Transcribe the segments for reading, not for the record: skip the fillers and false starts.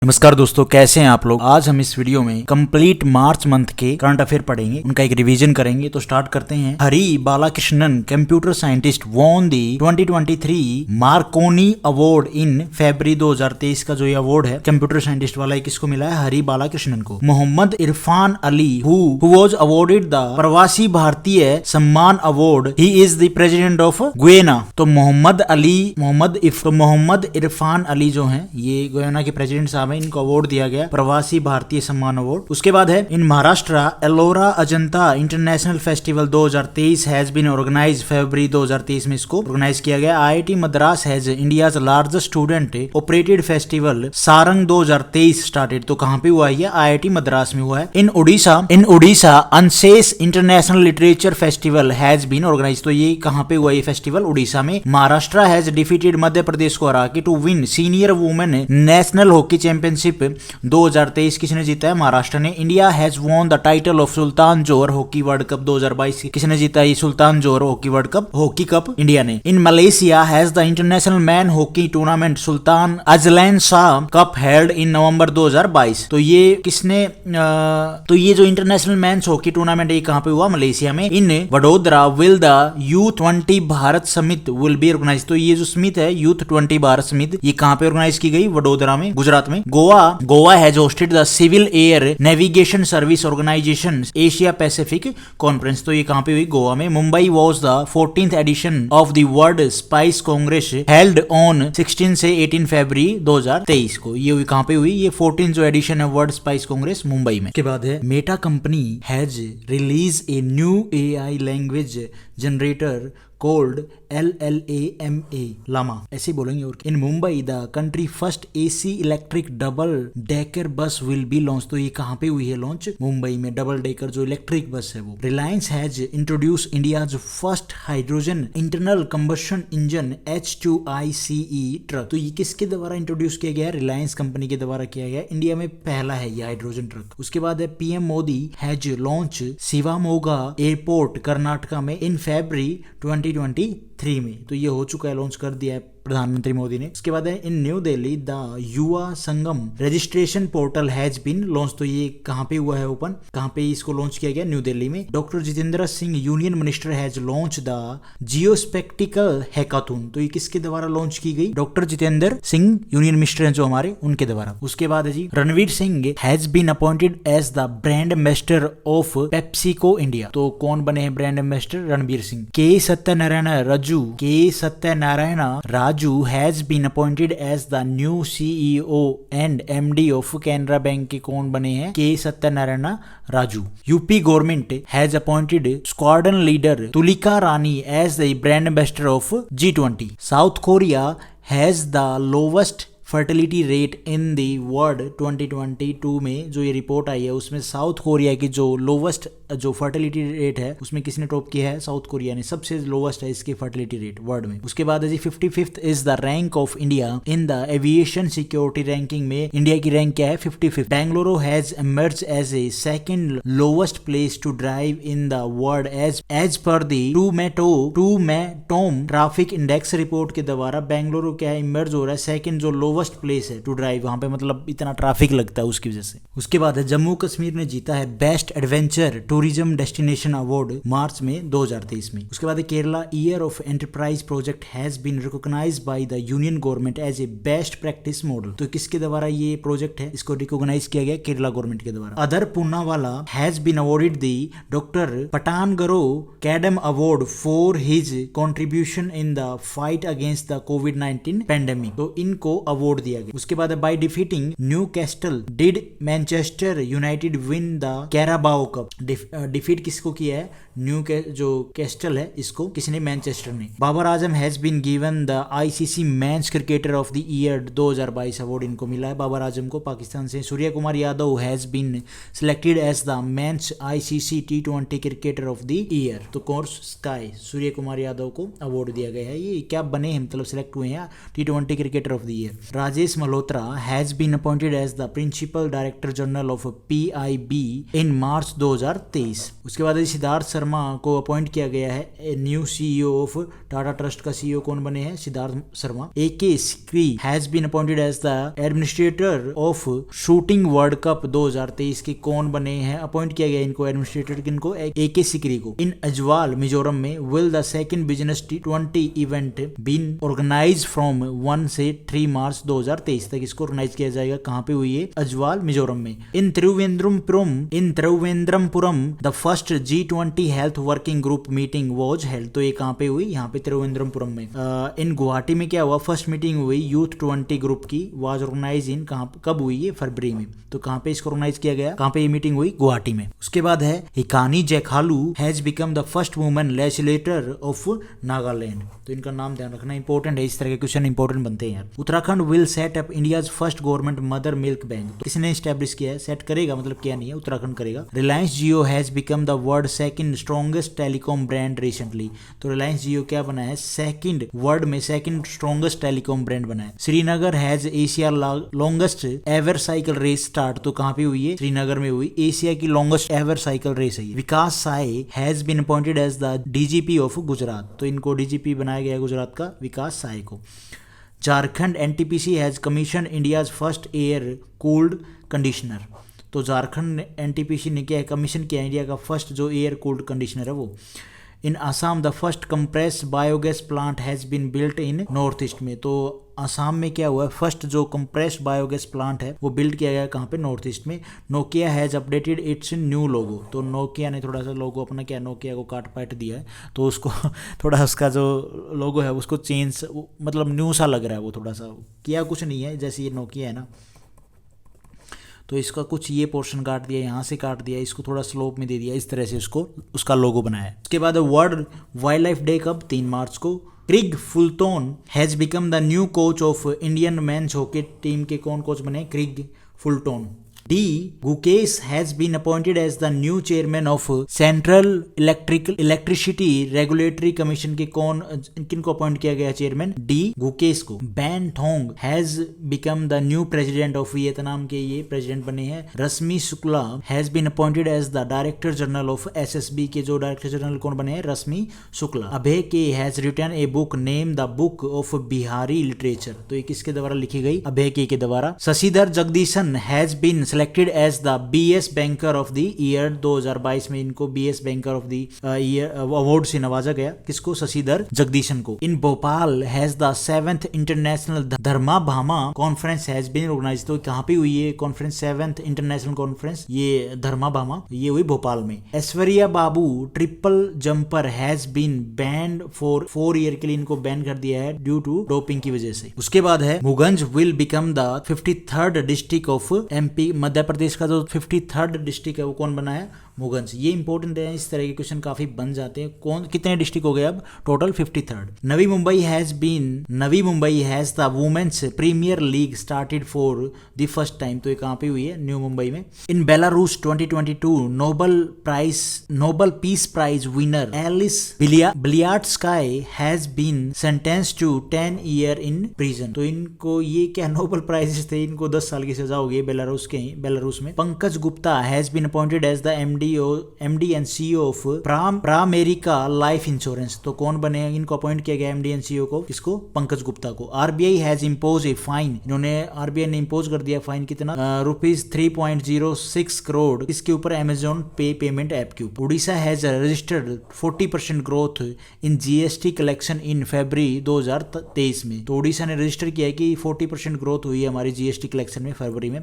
नमस्कार दोस्तों, कैसे हैं आप लोग। आज हम इस वीडियो में कंप्लीट मार्च मंथ के करंट अफेयर पढ़ेंगे, उनका एक रिवीजन करेंगे। तो स्टार्ट करते हैं। Hari Balakrishnan computer scientist won the 2023 Marconi award in February 2023 का जो ये अवार्ड है कंप्यूटर साइंटिस्ट वाला, किसको मिला है? हरि बालाकृष्णन को। Mohammed Irfan Ali who was awarded the Pravasi Bharatiya Samman award, he is the president of Guyana. तो मोहम्मद इरफान अली जो है ये गुयाना के प्रेसिडेंट साहब, इनको अवार्ड दिया गया प्रवासी भारतीय सम्मान अवार्ड। उसके बाद है in Maharashtra Ellora Ajanta international festival 2023 has been organised. फरवरी 2023 में इसको ऑर्गेनाइज किया गया। IIT Madras has India's largest student operated festival Saarang 2023 started. तो कहां पे हुआ है? आईआईटी मद्रास में हुआ है। इन ओडिशा अनसेस international literature festival has been organise. तो ये कहां पे हुआ ये फेस्टिवल? उड़ीसा में। महाराष्ट्र हैज डिफीटेड मध्य प्रदेश को हरा के to win senior women national hockey championship 2023 किसने जीता है? महाराष्ट्र ने। India has won the title of Sultan Johor hockey world cup 2022 किसने जीता है? Sultan Johor hockey cup India ने। In Malaysia has the international man hockey tournament Sultan Azlan Shah cup held in November 2022। तो ये किसने तो ये जो इंटरनेशनल मैन हॉकी टूर्नामेंट है कहां पे हुआ? मलेशिया में। In Vadodara will the U20 Bharat summit will be organise. तो ये जो समिट है U20 भारत समिट, ये कहां पे ऑर्गेनाइज की गई? वडोदरा में, गुजरात में। Goa has hosted the civil air navigation service organisation Asia Pacific conference. तो ये कहां पे हुई? गोवा में। Mumbai was the 14th edition of the world spice congress held on 16 से 18 फरवरी 2023 को। ये हुई कहां पे हुई? ये 14th जो एडिशन है वर्ल्ड स्पाइस कांग्रेस, मुंबई में। के बाद है Meta company has release a new AI language generator called LLAMA Llama, ऐसे बोलेंगे। और in Mumbai the country first AC electric double decker bus will be launch. तो ये कहां पे हुई है लॉन्च? मुंबई में। डबल डेकर जो इलेक्ट्रिक बस है वो। Reliance has introduce India's first hydrogen internal combustion engine H2ICE truck. तो ये किसके द्वारा इंट्रोड्यूस किया गया है? रिलायंस कंपनी के द्वारा किया गया। इंडिया में पहला है ये हाइड्रोजन ट्रक। उसके बाद है PM Modi has launch Shivamogga airport Karnataka में इन फरवरी 2023 में। तो ये हो चुका है, लॉन्च कर दिया है प्रधानमंत्री मोदी ने। उसके बाद है इन New Delhi the Yuva Sangam registration portal has been launch. तो ये कहां पे हुआ है ओपन? कहां पे इसको लॉन्च किया गया? न्यू दिल्ली में। Doctor Jitendra Singh union minister has launch the geospatial hackathon. तो ये किसके द्वारा लॉन्च की गई? Doctor Jitendra Singh union minister हैं जो हमारे, उनके द्वारा। उसके बाद है जी Ranveer Singh has been appointed as the brand ambassador of PepsiCo India. तो कौन बने हैं brand ambassador? Ranveer Singh. K Satyanarayana Raju has been appointed as the new CEO and MD of Canara Bank के कौन बने हैं? K Satyanarayana Raju. UP government has appointed squadron leader Tulika Rani as the brand ambassador of G20। South Korea has the lowest fertility rate in the world 2022 में जो ये report आई है उसमें south Korea की जो लोवेस्ट जो फर्टिलिटी रेट है उसमें किसने टॉप किया है? साउथ कोरिया ने। सबसे लोवेस्ट है इसकी फर्टिलिटी रेट वर्ल्ड में। उसके बाद है जी 55th is the rank of India in the aviation security ranking में इंडिया की रैंक क्या है? 55th। Bengaluru has emerge as a second lowest place to drive in the world as पर the TomTom traffic index report के द्वारा बेंगलुरु क्या है? Emerge हो रहा है सेकंड जो लोवेस्ट प्लेस है टू ड्राइव। वहां पे मतलब इतना ट्रैफिक लगता है उसकी वजह से। उसके बाद है जम्मू कश्मीर ने जीता है best adventure tourism destination award March में 2023 में। उसके बाद Kerala year of enterprise project has been recognised by the union government as a best practice model. तो किसके द्वारा ये प्रोजेक्ट है? इसको रिकॉग्नाइज किया गया केरला गवर्नमेंट के द्वारा। Adar Poonawalla has been awarded the doctor पठानगरो कैडम award for his contribution in the fight against the कोविड-19 पैंडेमिक। तो इनको अवार्ड दिया गया। उसके बाद by defeating Newcastle did Manchester United win the Carabao cup. Defeat किसको किया है? जो कैस्टल है इसको किसने? मैनचेस्टर ने। Babar Azam has been given the ICC men's cricketer of the year 2022 award इनको मिला है बाबर आजम को पाकिस्तान से। Surya Kumar Yadav has been selected as the men's ICC T20 cricketer of the year. तो कोर्स स्काई सूर्य कुमार यादव को अवार्ड दिया गया है। ये क्या बने हैं? मतलब सिलेक्ट हुए हैं T20 cricketer of the year. Rajesh Malhotra has been appointed as the principal director general of PIB in March 2023। उसके बाद सिद्धार्थ शर्मा को अपॉइंट किया गया है new CEO of Tata Trust का CEO कौन बने हैं? Siddharth Sharma. AK Sikri has been appointed as the administrator of shooting world cup 2023 के कौन बने हैं? अपॉइंट किया गया इनको एडमिनिस्ट्रेटर किनको? AK सिकरी को। इन अजवाल मिजोरम में will the second business T20 event been organise from 1 से 3 मार्च 2023 तक इसको ऑर्गेनाइज किया जाएगा। कहाँ पे हुई है? अजवाल मिजोरम में। In Thiruvananthapuram the first G20 health working group meeting was held. तो ये कहाँ पे हुई? यहाँ पे त्रिवेंद्रमपुरम में। इन गुवाहाटी में क्या हुआ? फर्स्ट मीटिंग हुई यूथ 20 ग्रुप की, वाज ऑर्गेनाइज इन कब हुई है? फरवरी में। तो कहाँ पे इसको ऑर्गेनाइज किया गया? कहाँ पे ये मीटिंग हुई? गुवाहाटी में। उसके बाद है Hekani Jakhalu has become the first women legislator of Nagaland. तो इनका नाम ध्यान रखना इंपॉर्टेंट है, इस तरह के क्वेश्चन इंपॉर्टेंट बनते हैं यार। Uttarakhand will set up India's first government mother milk bank. तो किसने स्टैब्लिश किया है? सेट करेगा मतलब क्या नहीं है, उत्तराखंड करेगा। Reliance Jio has become the world second strongest telecom brand recently. तो रिलायंस जियो क्या बना है? सेकंड वर्ल्ड में सेकंड स्ट्रॉन्गेस्ट टेलीकॉम ब्रांड बना है। Srinagar has Asia longest ever cycle race start. तो कहाँ पे हुई है? श्रीनगर में हुई। एशिया की लॉन्गेस्ट एवर साइकिल रेस है। Vikas Sahay has been appointed as the DGP of Gujarat. तो इनको DGP बनाया गया गुजरात का, विकास साय को। Jharkhand NTPC has commission India's first air cooled conditioner. तो झारखंड NTPC ने क्या है? कमीशन किया इंडिया का फर्स्ट जो एयर कूल्ड कंडीशनर है वो। In Assam the first compress biogas plant has been built in north east में। तो आसाम में क्या हुआ है? फर्स्ट जो कंप्रेस्ड बायोगैस प्लांट है वो बिल्ड किया गया कहाँ पे? नॉर्थ ईस्ट में। Nokia has updated it's new logo. तो नोकिया ने थोड़ा सा लोगो अपना क्या, नोकिया को काट पाट दिया है, तो उसको थोड़ा उसका जो लोगो है उसको चेंज, मतलब न्यू सा लग रहा है वो, थोड़ा सा किया कुछ नहीं है, जैसे ये नोकिया है ना, तो इसका कुछ ये पोर्शन काट दिया, यहाँ से काट दिया, इसको थोड़ा स्लोप में दे दिया, इस तरह से उसको उसका लोगो बनाया। उसके बाद वर्ल्ड वाइल्ड लाइफ डे कब? 3 मार्च को। Craig Fulton has become the new coach of Indian men's hockey team के कौन कोच बने? क्रिग फुलटोन। D. Gukesh has been appointed as the new chairman of Central Electricity Regulatory Commission के कौन किनको appoint किया गया चेयरमैन? D. Gukesh को। Van Thuong has become the new president of Vietnam के ये प्रेसिडेंट बने हैं। Rashmi Shukla has been appointed as the director general of SSB के जो डायरेक्टर जनरल कौन बने हैं? Rashmi Shukla. Abhay K has written a book name the book of Bihari literature. तो ये किसके द्वारा लिखी गई? अभय के द्वारा। Shashidhar Jagadeesan has been selected as the BS Banker of the Year 2022 में इनको BS Banker of the Year award से नवाजा गया। किसको? शशिधर जगदीशन को। In Bhopal has the 7th international Dharma Dhamma conference has been organise. तो कहाँ पे हुई है कॉन्फ्रेंस? 7th इंटरनेशनल कॉन्फ्रेंस, ये धर्मा भामा, ये हुई भोपाल में। Aishwarya Babu triple jumper has been banned for 4 year के लिए इनको बैन कर दिया है ड्यू टू डोपिंग की वजह से। उसके बाद है Mauganj will become the 53rd district of MP। Madhya Pradesh का जो 53rd डिस्ट्रिक्ट है वो कौन बना है? मुगंज। ये इंपॉर्टेंट है, इस तरह के क्वेश्चन काफी बन जाते हैं। कौन कितने डिस्ट्रिक्ट हो गए अब? Total 53rd। Navi Mumbai has the women's premier league started for the first time. तो ये कहाँ पे हुई है? न्यू मुंबई में। In Belarus 2022 Nobel peace prize winner Ales Bialiatski has been sentenced to 10 year in prison. तो इनको ये क्या नोबल प्राइजेस थे, इनको 10 साल की सजा हो गई बेलारूस में। Pankaj Gupta has been appointed as the MD and CEO of Pramerica life insurance. तो कौन बने? इनको अपॉइंट किया गया MD एंड CEO को। किसको? पंकज गुप्ता को। RBI has impose a fine. इन्होंने RBI ने इम्पोज कर दिया फाइन कितना? ₹3.06 करोड़। किसके ऊपर? Amazon पे पेमेंट ऐप के ऊपर। Orissa has registered 40% growth in GST collection in February 2023 में। तो उड़ीसा ने रजिस्टर किया है कि 40% ग्रोथ हुई है हमारी GST कलेक्शन में फरवरी में।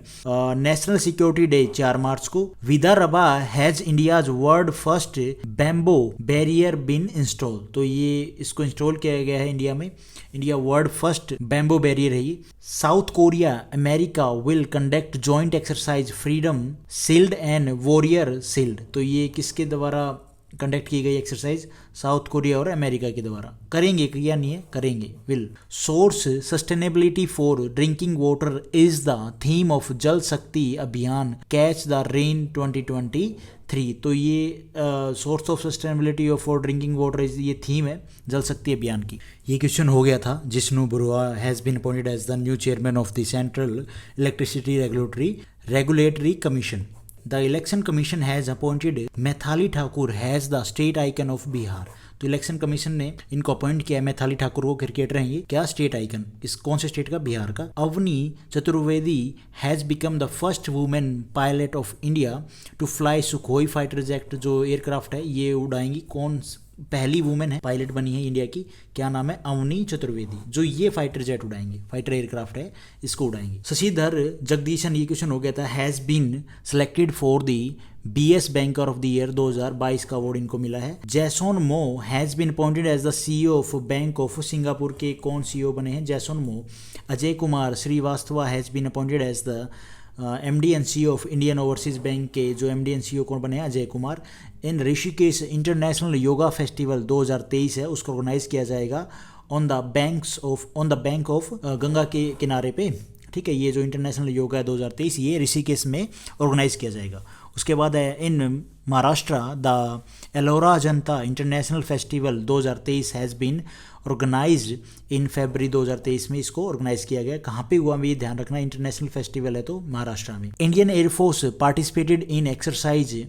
नेशनल सिक्योरिटी डे 4 मार्च को। Vidarbha has India's world first bamboo barrier been install. तो ये इसको इंस्टॉल किया गया है इंडिया में। India world first bamboo barrier है ये। South Korea America will conduct joint exercise freedom shield and warrior shield. तो ये किसके द्वारा कंडक्ट की गई एक्सरसाइज साउथ कोरिया और अमेरिका के द्वारा। करेंगे या नहीं है, करेंगे, will. Source sustainability for drinking water is the theme of जल शक्ति अभियान कैच द रेन 2023। तो ये source of sustainability for drinking water is ये थीम है जल शक्ति अभियान की। ये क्वेश्चन हो गया था। Jishnu Barua has been appointed as the new chairman of the central electricity regulatory commission. The election commission has appointed Maithili Thakur has the state icon of Bihar. तो इलेक्शन कमीशन ने इनको अपॉइंट किया है, मैथाली ठाकुर को, क्रिकेटर हैं ये, क्या स्टेट आइकन, इस कौन से स्टेट का, बिहार का। Avani Chaturvedi has become the first women pilot of India to fly Sukhoi fighter jet. जो एयरक्राफ्ट है ये उड़ाएंगी, कौन पहली वुमेन है पायलट बनी है इंडिया की, क्या नाम है, अवनी चतुर्वेदी, जो ये फाइटर जेट उड़ाएंगे, फाइटर एयरक्राफ्ट है, इसको उड़ाएंगे। शशिधर जगदीशन, ये क्वेश्चन हो गया था, has been selected for the BS banker of the year 2022 का अवार्ड इनको मिला है। Jason Mo has been appointed as the CEO of Bank of Singapore के कौन सीईओ बने हैं, Jason Mo. Ajay Kumar Srivastava has been appointed as the MD and CEO of Indian Overseas Bank के जो एमडी एंड सीईओ कौन बने हैं, Ajay Kumar. In Rishikesh international yoga festival 2023 है, उसको ऑर्गेनाइज किया जाएगा on the bank of Ganga के किनारे पे, ठीक है। ये जो इंटरनेशनल योगा है 2023 ये ऋषिकेश में ऑर्गेनाइज किया जाएगा। उसके बाद है in Maharashtra the Ellora Ajanta international festival 2023 has been organised in February 2023 में इसको ऑर्गेनाइज किया गया। कहाँ पे हुआ ये ध्यान रखना, इंटरनेशनल फेस्टिवल है तो महाराष्ट्र में। Indian air force participated in exercise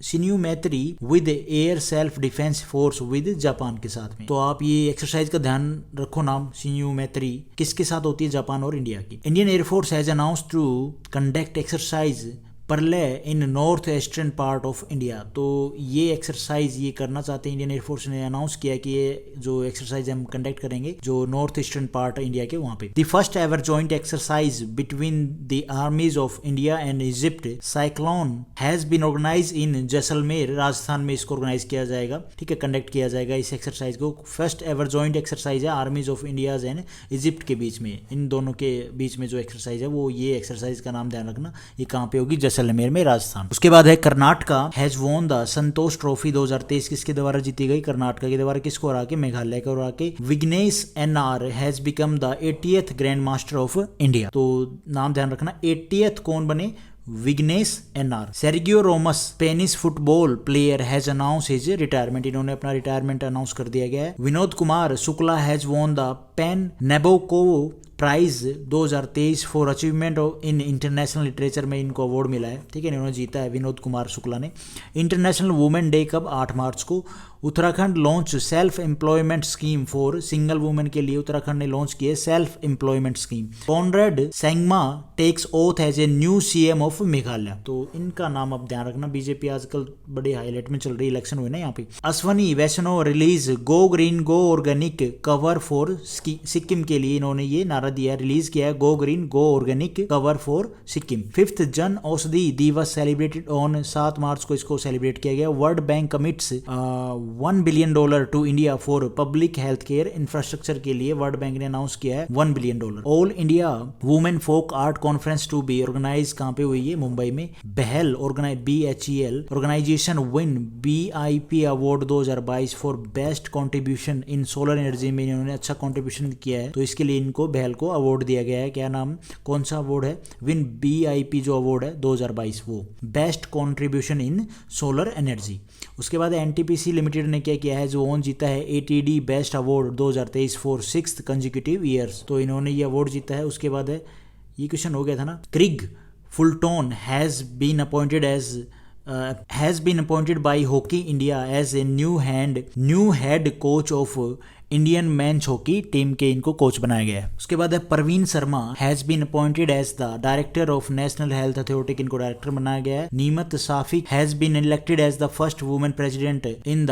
Shinyuu Maitri with air self defence force with Japan के साथ में। तो आप ये एक्सरसाइज का ध्यान रखो, नाम शिन्यूमेत्री किसके साथ होती है, जापान और इंडिया की। Indian air force has announced to conduct exercise Pralay in north eastern part of India. तो ये एक्सरसाइज ये करना चाहते हैं, इंडियन एयरफोर्स ने अनाउंस किया कि ये जो एक्सरसाइज हम कंडक्ट करेंगे जो नॉर्थ ईस्टर्न पार्ट इंडिया के वहाँ पे। The first ever joint exercise between the armies of India and Egypt cyclone has been organise in Jaisalmer, Rajasthan में इसको ऑर्गेनाइज किया जाएगा, ठीक है, कंडक्ट किया जाएगा इस एक्सरसाइज को। फर्स्ट एवर जॉइंट एक्सरसाइज है आर्मीज ऑफ इंडिया एंड इजिप्ट के बीच में, इन दोनों के बीच में जो एक्सरसाइज है वो ये एक्सरसाइज का नाम ध्यान रखना, ये कहाँ पे होगी, जैसलमेर में, राजस्थान। उसके बाद है Karnataka has won the Santosh trophy 2023, किसके द्वारा जीती गई, कर्नाटका के द्वारा। किसको हरा के, मेघालय को हरा के। Vignesh N R has become the 80th grand master of India. तो नाम ध्यान रखना, 80th कौन बने, Vignesh N R. Sergio Ramos Spanish football player has announce his retirement, इन्होंने अपना रिटायरमेंट अनाउंस कर दिया गया है। Vinod Kumar Shukla has won the PEN Nabokov prize 2023 for achievement in international literature में इनको अवार्ड मिला है, ठीक है, इन्होंने जीता है विनोद कुमार शुक्ला ने। इंटरनेशनल वुमेन डे कब, 8 मार्च को। Uttarakhand launch self employment scheme for single women के लिए उत्तराखंड ने लॉन्च किए self employment scheme. Conrad Sangma takes oath as a new CM of Meghalaya. तो इनका नाम अब ध्यान रखना, बीजेपी आजकल बड़े हाईलाइट में चल रही, इलेक्शन हुए ना यहाँ पे। Ashwini Vaishnaw release go green go organic cover for Sikkim के लिए इन्होंने ये नारा दिया, रिलीज किया है, go green go organic cover for Sikkim. 5th Jan औषधि दिवस सेलिब्रेटेड ऑन 7 मार्च को इसको सेलिब्रेट किया गया। World Bank commits $1 billion to India for public health care infrastructure के लिए वर्ल्ड बैंक ने अनाउंस किया है $1 billion. All India women folk art conference to be organise कहाँ पे हुई है, मुंबई में। BHEL BHEL organisation win BIP award 2022 for best contribution in solar energy में, इन्होंने अच्छा कॉन्ट्रीब्यूशन किया है तो इसके लिए इनको बहल को अवार्ड दिया गया है। क्या नाम, कौन सा अवार्ड है, विन BIP जो अवार्ड है 2022 वो best contribution in solar energy. उसके बाद NTPC लिमिटेड ने क्या किया है, जो ओन जीता है ATD best award 2023 for 6th consecutive years, तो इन्होंने ये अवार्ड जीता है। उसके बाद है, ये क्वेश्चन हो गया था ना, Craig Fulton has been appointed by hockey India as a new head coach of Indian men's hockey team के इनको कोच बनाया गया है। उसके बाद है Praveen Sharma has been appointed as the director of national health authority, इनको डायरेक्टर बनाया गया है। Nemat Shafik has been elected as the first women president in the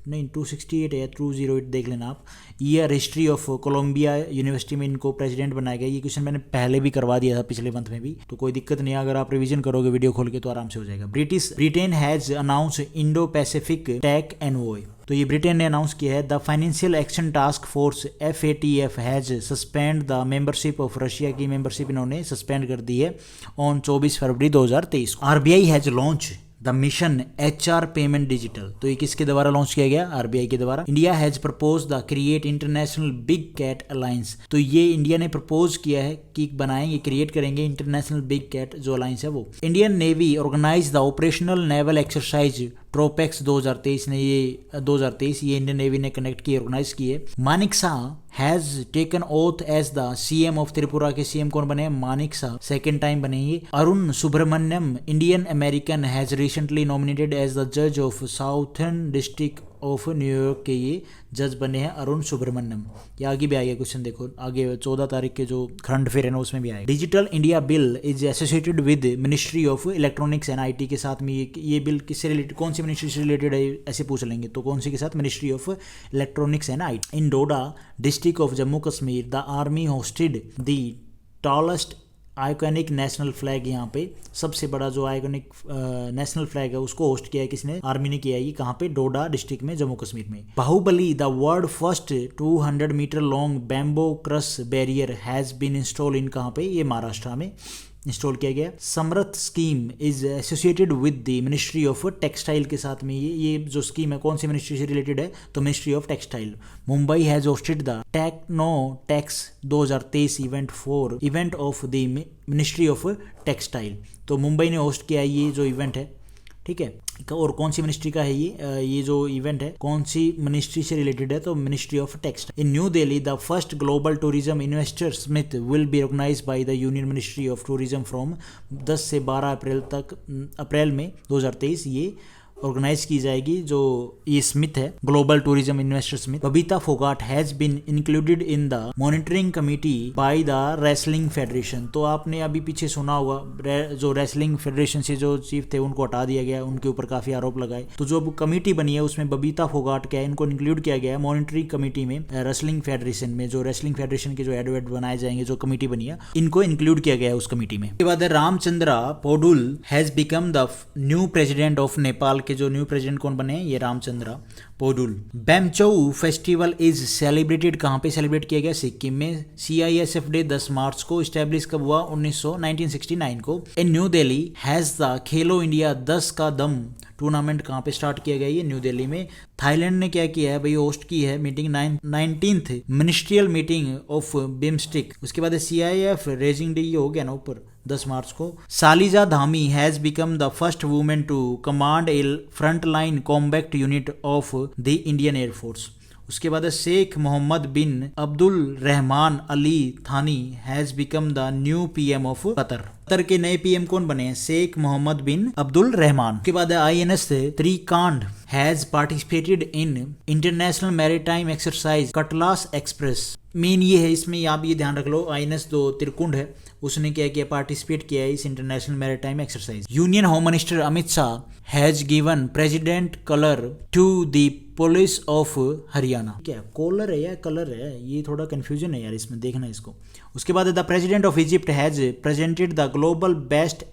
268 या 208 देख लेना आप, year history of Colombia university में इनको प्रेसिडेंट बनाया गया। ये क्वेश्चन मैंने पहले भी करवा दिया था पिछले मंथ में भी, तो कोई दिक्कत नहीं है, अगर आप रिवीजन करोगे वीडियो खोल के तो आराम से हो जाएगा। Britain has announce Indo Pacific tech envoy, तो ये ब्रिटेन ने अनाउंस किया है। The financial action task force FATF has suspend the membership of Russia की मेंबरशिप इन्होंने सस्पेंड कर दी है on 24 February 2023। RBI has launch the mission HR payment digital. तो ये किसके द्वारा लॉन्च किया गया? RBI के द्वारा। India has propose the create international big cat alliance. तो ये इंडिया ने प्रपोज किया है कि बनाएंगे, क्रिएट करेंगे इंटरनेशनल बिग कैट जो अलायंस है वो। Indian Navy organize the operational naval exercise TROPEX 2023 ने ये 2023 ये इंडियन नेवी ने कनेक्ट की, ऑर्गेनाइज की है। Manik Saha has taken oath as the CM of Tripura के CM कौन बने? मानिक शाह सेकेंड टाइम बने ये। Arun Subramanian Indian American has recently nominated as the जज of southern district of New York के ये जज बने हैं अरुण सुब्रमण्यम। ये आगे भी आएगा क्वेश्चन, देखो आगे 14 तारीख के जो करंट अफेयर है ना उसमें भी आएगा। Digital India bill is associated with ministry of electronics and IT के साथ में ये बिल किससे रिलेटेड, कौन सी मिनिस्ट्री से रिलेटेड है ऐसे पूछ लेंगे, तो कौन सी के साथ? Ministry of electronics and IT। In Doda district of Jammu Kashmir the army hosted the tallest iconic national flag. यहाँ पे सबसे बड़ा जो आइकॉनिक नेशनल फ्लैग है उसको होस्ट किया है किसने? आर्मी ने किया है। ये कहाँ पे? डोडा डिस्ट्रिक्ट में, जम्मू कश्मीर में। Bahubali the world first 200 metre long bamboo crash barrier has been install in, कहाँ पे? ये महाराष्ट्र में इंस्टॉल किया गया। Samarth scheme is associated with the ministry of textile के साथ में ये जो स्कीम है कौन सी मिनिस्ट्री से रिलेटेड है? तो ministry of textile. Mumbai has hosted the techno tex 2023 event of the ministry of textile. तो मुंबई ने होस्ट किया ये जो इवेंट है, ठीक है। और कौन सी मिनिस्ट्री का है ये जो इवेंट है कौन सी मिनिस्ट्री से रिलेटेड है? तो ministry of textile. In New Delhi the first global tourism investor summit will be organise by the union ministry of tourism from 10 से 12 अप्रैल में 2023 ये ऑर्गेनाइज की जाएगी जो ये समिट है, global tourism investor summit. Babita Phogat has been included in the monitoring committee by the wrestling federation. तो आपने अभी पीछे सुना होगा जो रेसलिंग फेडरेशन से जो चीफ थे उनको हटा दिया गया, उनके ऊपर काफी आरोप लगाए। तो जो कमेटी बनी है उसमें बबीता फोगाट क्या है, इनको इंक्लूड किया गया है मॉनिटरिंग कमेटी में। रेसलिंग फेडरेशन में जो रेसलिंग फेडरेशन के जो हेड बनाए जाएंगे, जो कमेटी बनी है, इनको इंक्लूड किया गया है उस कमेटी में। उसके बाद Ramchandra Paudel has become the new president of Nepal के जो न्यू प्रेसिडेंट कौन बने? ये रामचंद्रा पौडुल। बैमचऊ फेस्टिवल इज सेलिब्रेटेड, कहाँ पे सेलिब्रेट किया गया? सिक्किम में। CISF डे 10 मार्च को स्टैब्लिश कब हुआ? 1969 को। इन New Delhi has the Khelo India 10 का दम टूर्नामेंट कहाँ पे स्टार्ट किया गया? ये न्यू दिल्ली में। थाईलैंड ने क्या किया है भाई? होस्ट की है meeting 19th ministerial meeting of BIMSTEC. उसके बाद CIF रेजिंग डे ये हो गया ना ऊपर 10 मार्च को। Shaliza Dhami has become the first women to command a front line combat unit of the Indian air force. उसके बाद Sheikh Mohammed bin Abdul Rahman Al Thani has become the new PM of Qatar. Qatar के नए PM कौन बने हैं? Sheikh Mohammed bin Abdul Rahman. उसके बाद INS Trikand has participated in international maritime exercise Cutlass Express. Main ये है, इसमें आप ये ध्यान रख लो, INS जो त्रिकुंड है उसने क्या किया? पार्टिसिपेट किया है इस international maritime exercise. Union home minister Amit Shah has given president colour to the police of Haryana. क्या कॉलर है या कलर है? ये थोड़ा कंफ्यूजन है यार इसमें, देखना इसको। उसके बाद the president of Egypt has presented the global best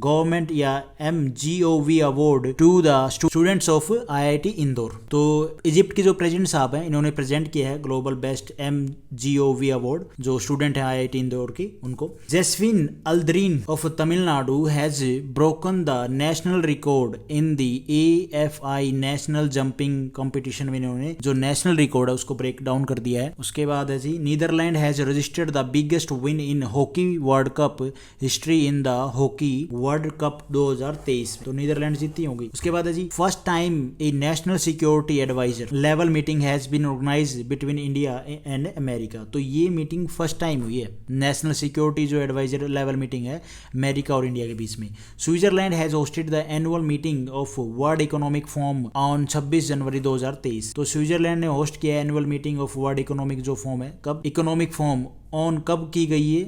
government या MGOV award to the students of IIT Indore. तो इजिप्ट के जो प्रेसिडेंट साहब हैं इन्होंने प्रेजेंट किया है ग्लोबल बेस्ट MGOV अवार्ड जो स्टूडेंट है IIT इंदौर की उनको। Jeswin Aldrin of Tamil Nadu has broken the national record in the AFI national jumping competition में इन्होंने जो नेशनल रिकॉर्ड है उसको ब्रेक डाउन कर दिया है। उसके बाद है जी Netherland has registered the biggest win in hockey world cup history in the hockey world cup 2023। तो नीदरलैंड जीती होगी। उसके बाद है जी first time a national security adviser level meeting has been organized between India and America. तो ये मीटिंग फर्स्ट टाइम हुई है, नेशनल सिक्योरिटी जो एडवाइजर लेवल मीटिंग है अमेरिका और इंडिया के बीच में। Switzerland has hosted the annual meeting of world economic forum on 26 जनवरी 2023। तो स्विट्जरलैंड ने होस्ट किया annual meeting of world economic जो फोरम है, कब? इकोनॉमिक फोरम ऑन कब की गई है?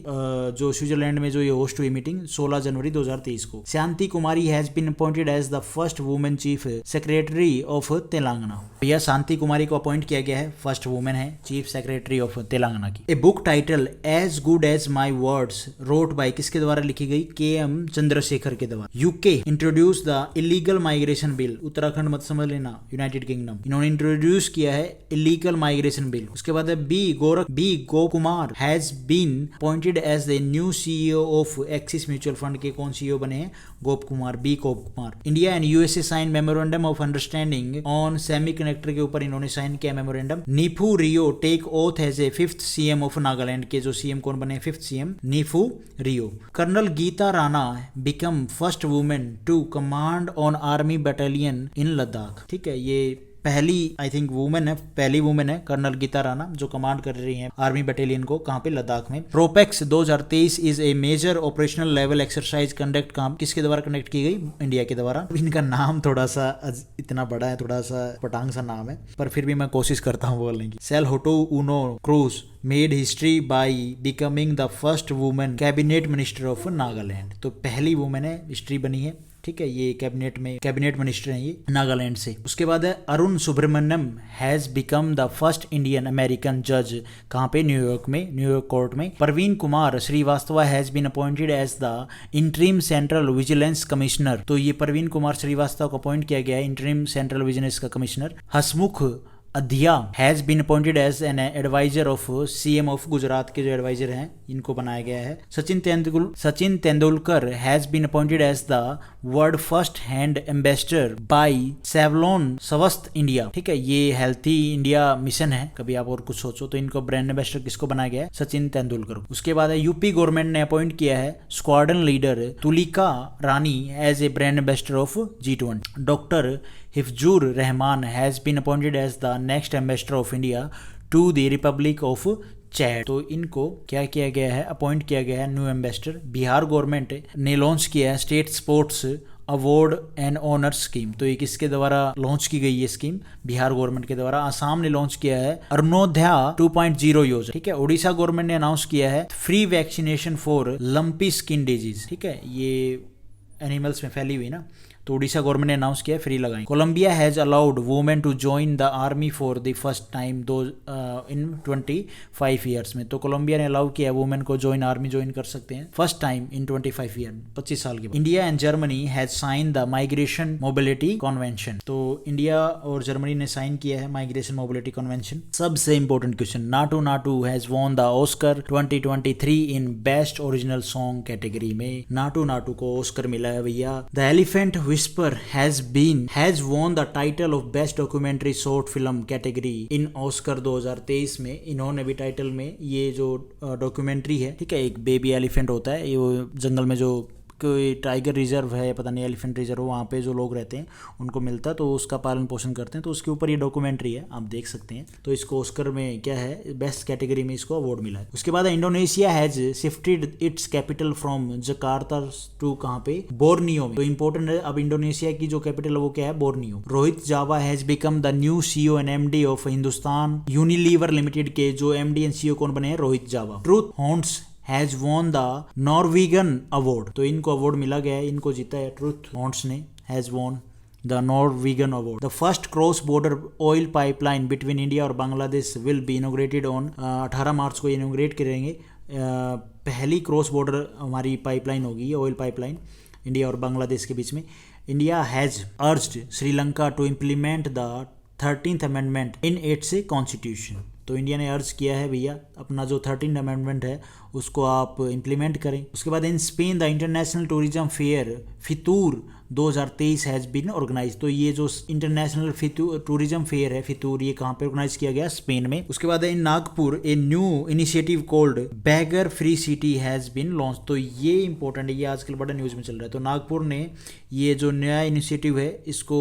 जो स्विट्जरलैंड में जो ये होस्ट हुई मीटिंग 16 जनवरी 2023 को। Shanti Kumari has been appointed as the first women chief secretary of Telangana. भैया शांति कुमारी को अपॉइंट किया गया है, फर्स्ट वुमेन है चीफ सेक्रेटरी ऑफ तेलंगाना की। A book title as good as my words wrote by किसके द्वारा लिखी गई? KM चंद्रशेखर के द्वारा। UK introduce the illegal migration bill. Uttarakhand मत समझ लेना, यूनाइटेड किंगडम। इन्होंने इंट्रोड्यूस किया है इलीगल माइग्रेशन बिल। उसके बाद B Gokumar has been appointed as the new CEO of Axis Mutual Fund के कौन सीईओ बने हैं? Gop Kumar, B Gop Kumar. India and USA sign memorandum of understanding on semiconductor के ऊपर इन्होंने साइन किया memorandum. Neiphiu Rio take oath as a 5th CM of Nagaland के जो सीएम कौन बने? 5th CM Neiphiu Rio. Colonel Geeta Rana become first women to command on army battalion इन लद्दाख। ठीक है, ये पहली आई थिंक वुमेन है, पहली वुमेन है कर्नल गीता राणा जो कमांड कर रही हैं आर्मी बटालियन को। कहाँ पे? लद्दाख में। Propex 2023 is a major operational level exercise conduct काम किसके द्वारा कंडक्ट की गई? इंडिया के द्वारा। इनका नाम थोड़ा सा इतना बड़ा है, थोड़ा सा पटांग सा नाम है, पर फिर भी मैं कोशिश करता हूँ बोलने की। Salhoutuonuo Kruse made history by becoming the first women cabinet minister of Nagaland. तो पहली वुमेन है, हिस्ट्री बनी है। ठीक है, ये कैबिनेट मिनिस्टर हैं ये नागालैंड से। उसके बाद है Arun Subramanian has become the first Indian American जज। कहाँ पे? न्यूयॉर्क में, न्यूयॉर्क कोर्ट में। Praveen Kumar Srivastava has been appointed as the interim central vigilance commissioner. तो ये प्रवीण कुमार श्रीवास्तव को अपॉइंट किया गया है इंटरिम सेंट्रल विजिलेंस का commissioner. Hasmukh Adhia has been appointed as an advisor of CM of Gujarat के जो एडवाइजर हैं इनको बनाया गया है। Sachin Tendulkar has been appointed as the world first hand ambassador by Savlon Swasth India. ठीक है, ये हेल्थी इंडिया मिशन है, कभी आप और कुछ सोचो तो इनको ब्रांड एम्बेसडर किसको बनाया गया है? सचिन तेंदुलकर। उसके बाद है यूपी गवर्नमेंट ने अपॉइंट किया है squadron leader Tulika Rani as a brand ambassador of G20। Doctor Hifzur Rahman has been appointed as the next ambassador of India to the republic of Chad. तो इनको क्या किया गया है? अपॉइंट किया गया है न्यू एम्बेसडर। बिहार गवर्नमेंट ने लॉन्च किया है state sports award and honour scheme. तो ये किसके द्वारा लॉन्च की गई ये स्कीम? बिहार गवर्नमेंट के द्वारा। आसाम ने लॉन्च किया है अरुणोदया 2.0 योजना। ठीक है, उड़ीसा गवर्नमेंट ने अनाउंस किया है free vaccination for lumpy skin disease. ठीक है, ये एनिमल्स में फैली हुई ना, तो उड़ीसा गवर्नमेंट ने अनाउंस किया फ्री लगाई। Colombia has allowed women to join the army for the first time in 25 years में। तो कोलंबिया ने अलाउ किया वुमेन को आर्मी ज्वाइन कर सकते हैं फर्स्ट टाइम इन 25 ईयर, 25 साल के बाद। India and Germany has sign the migration mobility convention. तो इंडिया और जर्मनी ने साइन किया है माइग्रेशन मोबिलिटी कन्वेंशन। सबसे important question, Naatu has won the Oscar 2023 in best original song category में। नाटू को ऑस्कर मिला है भैया। The elephant Whisper has won the title of Best Documentary Short Film category in Oscar 2023 में। इन्होंने भी टाइटल में ये जो डॉक्यूमेंट्री है, ठीक है, एक बेबी एलिफेंट होता है, ये वो जंगल में जो कोई टाइगर रिजर्व है, पता नहीं एलिफेंट रिजर्व, वहाँ पे जो लोग रहते हैं उनको मिलता है, तो उसका पालन पोषण करते हैं, तो उसके ऊपर ये डॉक्यूमेंट्री है, आप देख सकते हैं। तो इसको ऑस्कर में क्या है, बेस्ट कैटेगरी में इसको अवार्ड मिला है। उसके बाद Indonesia has shifted its capital from Jakarta to कहाँ पे? बोर्नियो में। तो इंपॉर्टेंट है, अब इंडोनेशिया की जो कैपिटल है वो क्या है? Borneo. Rohit Jawa has become the new CEO and MD of Hindustan Unilever Limited के जो एमडी एंड सीईओ कौन बने हैं? Rohit Jawa. Truth haunts has won the Norwegian award. तो इनको अवार्ड मिला गया है, इनको जीता है ट्रूथ हॉन्ट्स ने, has won the Norwegian award. The first cross border oil pipeline between India और Bangladesh will be inaugurated on 18 March को इनोग्रेट करेंगे। पहली क्रॉस बॉर्डर हमारी पाइपलाइन होगी, ऑयल पाइपलाइन इंडिया और बांग्लादेश के बीच में। India has urged Sri Lanka to implement the 13th amendment in its constitution. तो इंडिया ने अर्ज किया है भैया अपना जो 13th अमेंडमेंट है उसको आप इम्प्लीमेंट करें। उसके बाद in Spain the international tourism fair FITUR 2023 has been organise. तो ये जो इंटरनेशनल टूरिज्म फेयर है फितूर, ये कहाँ पे ऑर्गेनाइज किया गया? स्पेन में। उसके बाद in Nagpur a new initiative called beggar free city has been launch. तो ये इंपॉर्टेंट है, ये आजकल बड़ा न्यूज में चल रहा है। तो नागपुर ने ये जो नया इनिशिएटिव है इसको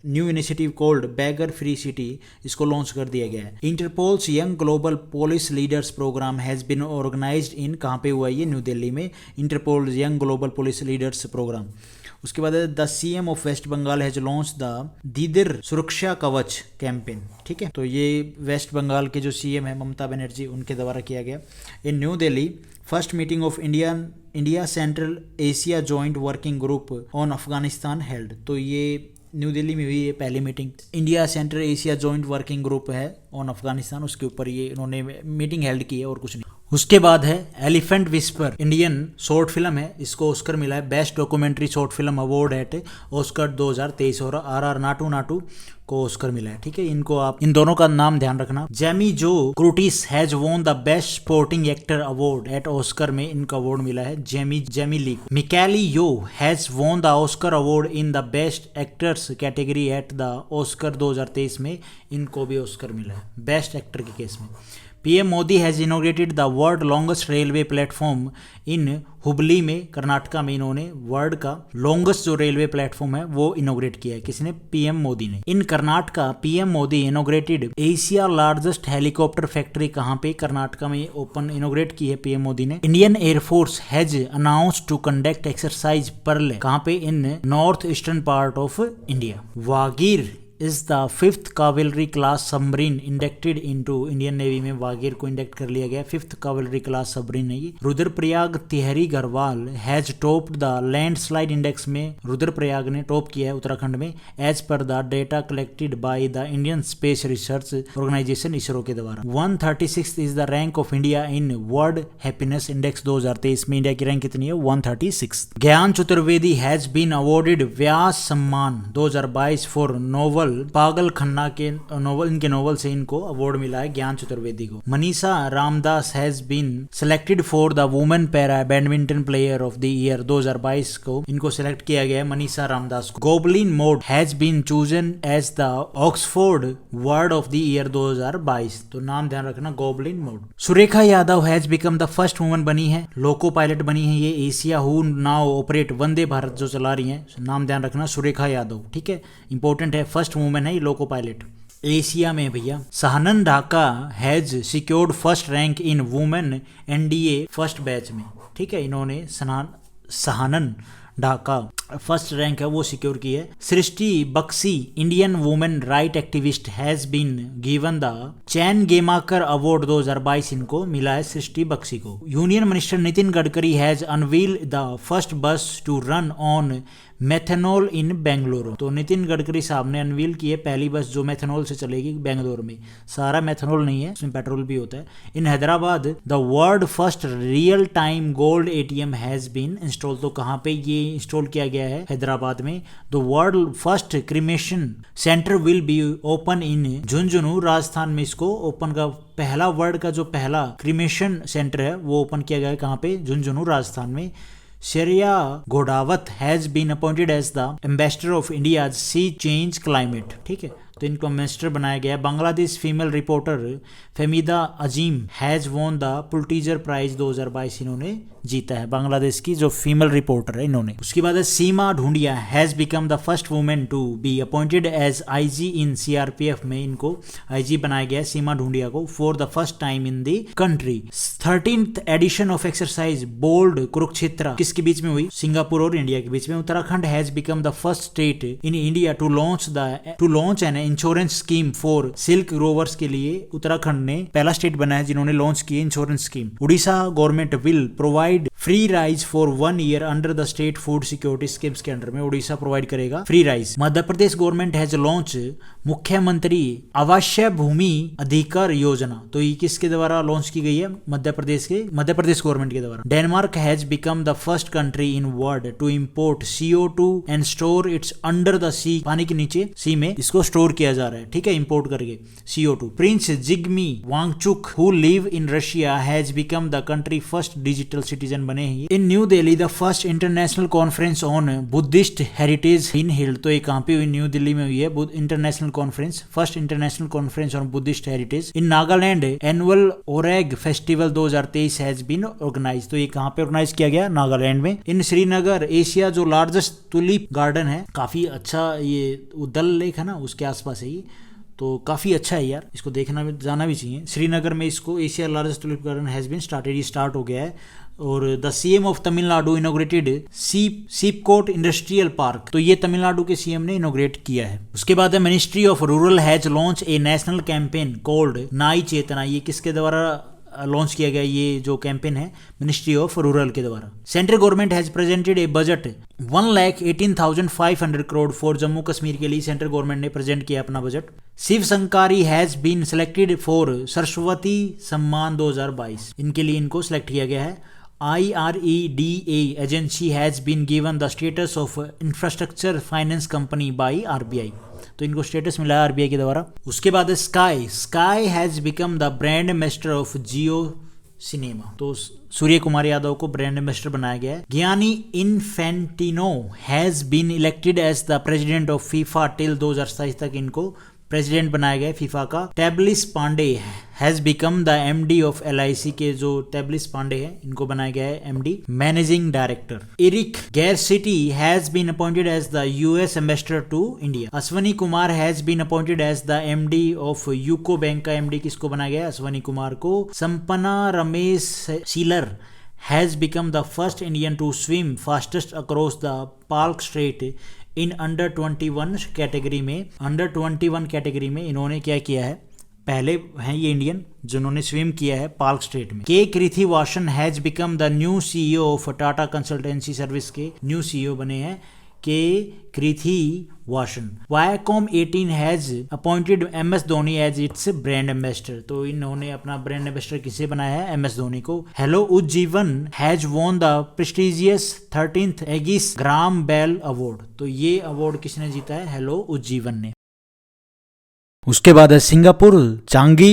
new initiative called beggar free city, इसको लॉन्च कर दिया गया है। Interpol's young global police leaders programme has been organised in, कहाँ पे हुआ ये? न्यू दिल्ली में, Interpol young global police leaders programme. उसके बाद the CM of West Bengal has launch the Didir Suraksha Kavach campaign. ठीक है, तो ये वेस्ट बंगाल के जो सीएम है ममता बनर्जी, उनके द्वारा किया गया। In New Delhi first meeting of India Central Asia joint working group on Afghanistan held. तो ये न्यू दिल्ली में हुई ये पहली meeting, India Central Asia joint working group है ऑन अफगानिस्तान, उसके ऊपर ये इन्होंने मीटिंग हेल्ड की है और कुछ नहीं। उसके बाद है elephant whisper, Indian short film है, इसको ऑस्कर मिला है best documentary short film award at Oscar 2023 और आर नाटू नाटू को ऑस्कर मिला है। ठीक है, इनको आप इन दोनों का नाम ध्यान रखना। जेमी जो Curtis has won the best supporting actor award at Oscar में इनको अवार्ड मिला है Jamie Lee. Michelle Yeoh has won the Oscar award in the best actors category at the Oscar 2023 में इनको भी ऑस्कर मिला है बेस्ट एक्टर के केस में। PM Modi has inaugurated the world longest railway platform in Hubli में, कर्नाटका में इन्होंने वर्ल्ड का लॉन्गेस्ट जो रेलवे प्लेटफॉर्म है वो इनोग्रेट किया है। किसने? पीएम मोदी ने। In Karnataka PM Modi inaugurated Asia largest helicopter factory, कहाँ पे? कर्नाटका में ओपन इनोग्रेट की है पीएम मोदी ने। Indian air force has announce to conduct exercise Pearl, कहाँ पे? In north eastern part of India. Vagir is the fifth cavalry class submarine inducted into Indian Navy में वागीर को इंडक्ट कर लिया गया। फिफ्थ cavalry class submarine है ये। Rudraprayag Tehri Garhwal has topped the landslide index में, रुद्रप्रयाग ने टॉप किया है उत्तराखंड में एज पर the data collected by the Indian space research organisation ISRO के द्वारा। 136 is the rank of India in world happiness index 2023 में। इंडिया की रैंक कितनी है? 136। Gyan Chaturvedi has been awarded Vyas Samman 2022 for novel पागल खन्ना के नोवेल, इनके नोवेल से इनको अवार्ड मिला है ज्ञान चतुर्वेदी को। Manisha Ramdas has been selected for the women para badminton player of the year 2022 को इनको सिलेक्ट किया गया है मनीषा रामदास को। Goblin mode has been chosen as the Oxford word of the year 2022, तो नाम ध्यान रखना goblin mode. Surekha Yadav has become the first woman बनी है, लोको पायलट बनी है ये Asia who now operate Vande Bharat जो चला रही है, नाम ध्यान रखना सुरेखा यादव। ठीक है, इंपॉर्टेंट है, फर्स्ट वुमेन है ये लोको पायलट एशिया में भैया। Shanan Dhaka has secured first rank in women NDA first batch में। ठीक है, इन्होंने सहनन ढाका फर्स्ट रैंक है वो सिक्योर की है। Srishti Bakshi Indian women right activist has been given the changemaker award 2022 इनको मिला है सृष्टि बक्सी को। Union minister Nitin Gadkari has unveil the first bus to run on methanol in Bengaluru, तो नितिन गडकरी साहब ने अनवील की है पहली बस जो मेथेनॉल से चलेगी बेंगलुरु में। सारा मेथेनॉल नहीं है, उसमें पेट्रोल भी होता है। In Hyderabad the world first real time gold ATM has been install, तो कहाँ पे ये इंस्टॉल किया गया है? हैदराबाद में। The world first cremation centre will be open in Jhunjhunu, Rajasthan में इसको ओपन का पहला वर्ल्ड का जो पहला क्रिमेशन सेंटर है वो ओपन किया गया है कहाँ पे? झुंझुनू राजस्थान में। Shriya Ghodawat has been appointed as the ambassador of India sea change climate. ठीक है, तो इनको एम्बेसडर बनाया गया। Bangladesh female reporter Fahmida Azim has won the Pulitzer prize 2022 इन्होंने जीता है, बांग्लादेश की जो फीमेल रिपोर्टर है इन्होंने। उसके बाद है Seema Dhundiya has become the first women to be appointed as IG in CRPF में इनको आईजी बनाया गया है सीमा ढूंढिया को for the first time in the country. 13th edition of exercise bold Kurukshetra किसके बीच में हुई? सिंगापुर और इंडिया के बीच में। Uttarakhand has become the first state in India to launch an insurance scheme for silk rovers के लिए उत्तराखंड ने पहला स्टेट बना है जिन्होंने लॉन्च की insurance scheme. Orissa government will provide free rice for 1 year under the state food security schemes के under में उड़ीसा प्रोवाइड करेगा free rice. Madhya Pradesh government has launch मुख्यमंत्री आवासीय भूमि अधिकार योजना, तो ये किसके द्वारा लॉन्च की गई है? मध्य प्रदेश गवर्नमेंट के द्वारा। Denmark has become the first country in world to import CO2 and store its under the sea, पानी के नीचे सी में इसको स्टोर किया जा रहा है। ठीक है, इंपोर्ट करके CO2। Prince Jigme Wangchuk who live in Russia has become the country first digital citizen बने हैं। In New Delhi the first international conference on Buddhist heritage in held, तो ये कहाँ पे हुई? न्यू दिल्ली में हुई है international conference, first international conference on Buddhist heritage. In Nagaland annual ओरेग फेस्टिवल 2023 हैज बीन ऑर्गेनाइज, तो ये कहाँ पे ऑर्गेनाइज किया गया? नागालैंड में। इन श्रीनगर एशिया जो लार्जेस्ट टुलिप गार्डन है, काफी अच्छा, ये दल लेक है ना उसके आसपास है ये, तो काफ़ी अच्छा है यार, इसको देखना भी जाना भी चाहिए। श्रीनगर में इसको Asia largest tulip garden has been started, ये स्टार्ट हो गया है। और the CM of Tamil Nadu inaugurated SIPCOT industrial park, तो ये तमिलनाडु के सीएम ने इनोग्रेट किया है। उसके बाद है ministry of rural has launch a national campaign called नाई चेतना, ये किसके द्वारा लॉन्च किया गया ये जो कैंपेन है मिनिस्ट्री ऑफ रूरल के द्वारा। Central government has presented a budget 1,18,500 crore for Jammu Kashmir के लिए सेंट्रल गवर्नमेंट ने प्रेजेंट किया अपना budget. Shiv Shankari has been selected for Saraswati Samman 2022, इनके लिए इनको सिलेक्ट किया गया है। IREDA agency has been given the status of infrastructure finance company by RBI, तो इनको स्टेटस मिला है RBI के द्वारा। उसके बाद sky has become the brand ambassador of Jio cinema, तो सूर्य कुमार यादव को ब्रांड एम्बेसडर बनाया गया है। Gianni Infantino has been elected as the president of FIFA till 2027 तक इनको प्रेसिडेंट बनाया गया फीफा का। Tablesh Pandey has become the MD of LIC के जो टैब्लिस पांडे हैं इनको बनाया गया है MD managing director. Eric Garcetti has been appointed as the US ambassador to India. Ashwani Kumar has been appointed as the MD of UCO Bank का MD किसको बनाया गया है? अश्वनी कुमार को। Sampanna Ramesh Sheelar has become the first Indian to swim fastest across the Palk strait in under 21 category में इन्होंने क्या किया है? पहले हैं ये इंडियन जिन्होंने स्विम किया है पार्क स्ट्रेट में। K Krithivasan has become the new CEO of Tata Consultancy Service के न्यू CEO बने हैं K Krithivasan. Viacom 18 has appointed MS Dhoni as its brand ambassador, तो इन्होंने अपना ब्रांड एम्बेसडर किसे बनाया है? MS धोनी को। Hello Ujjivan has won the prestigious 13th Aegis Graham Bell award, तो ये अवार्ड किसने जीता है? हेलो उज्जीवन ने। उसके बाद है Singapore Changi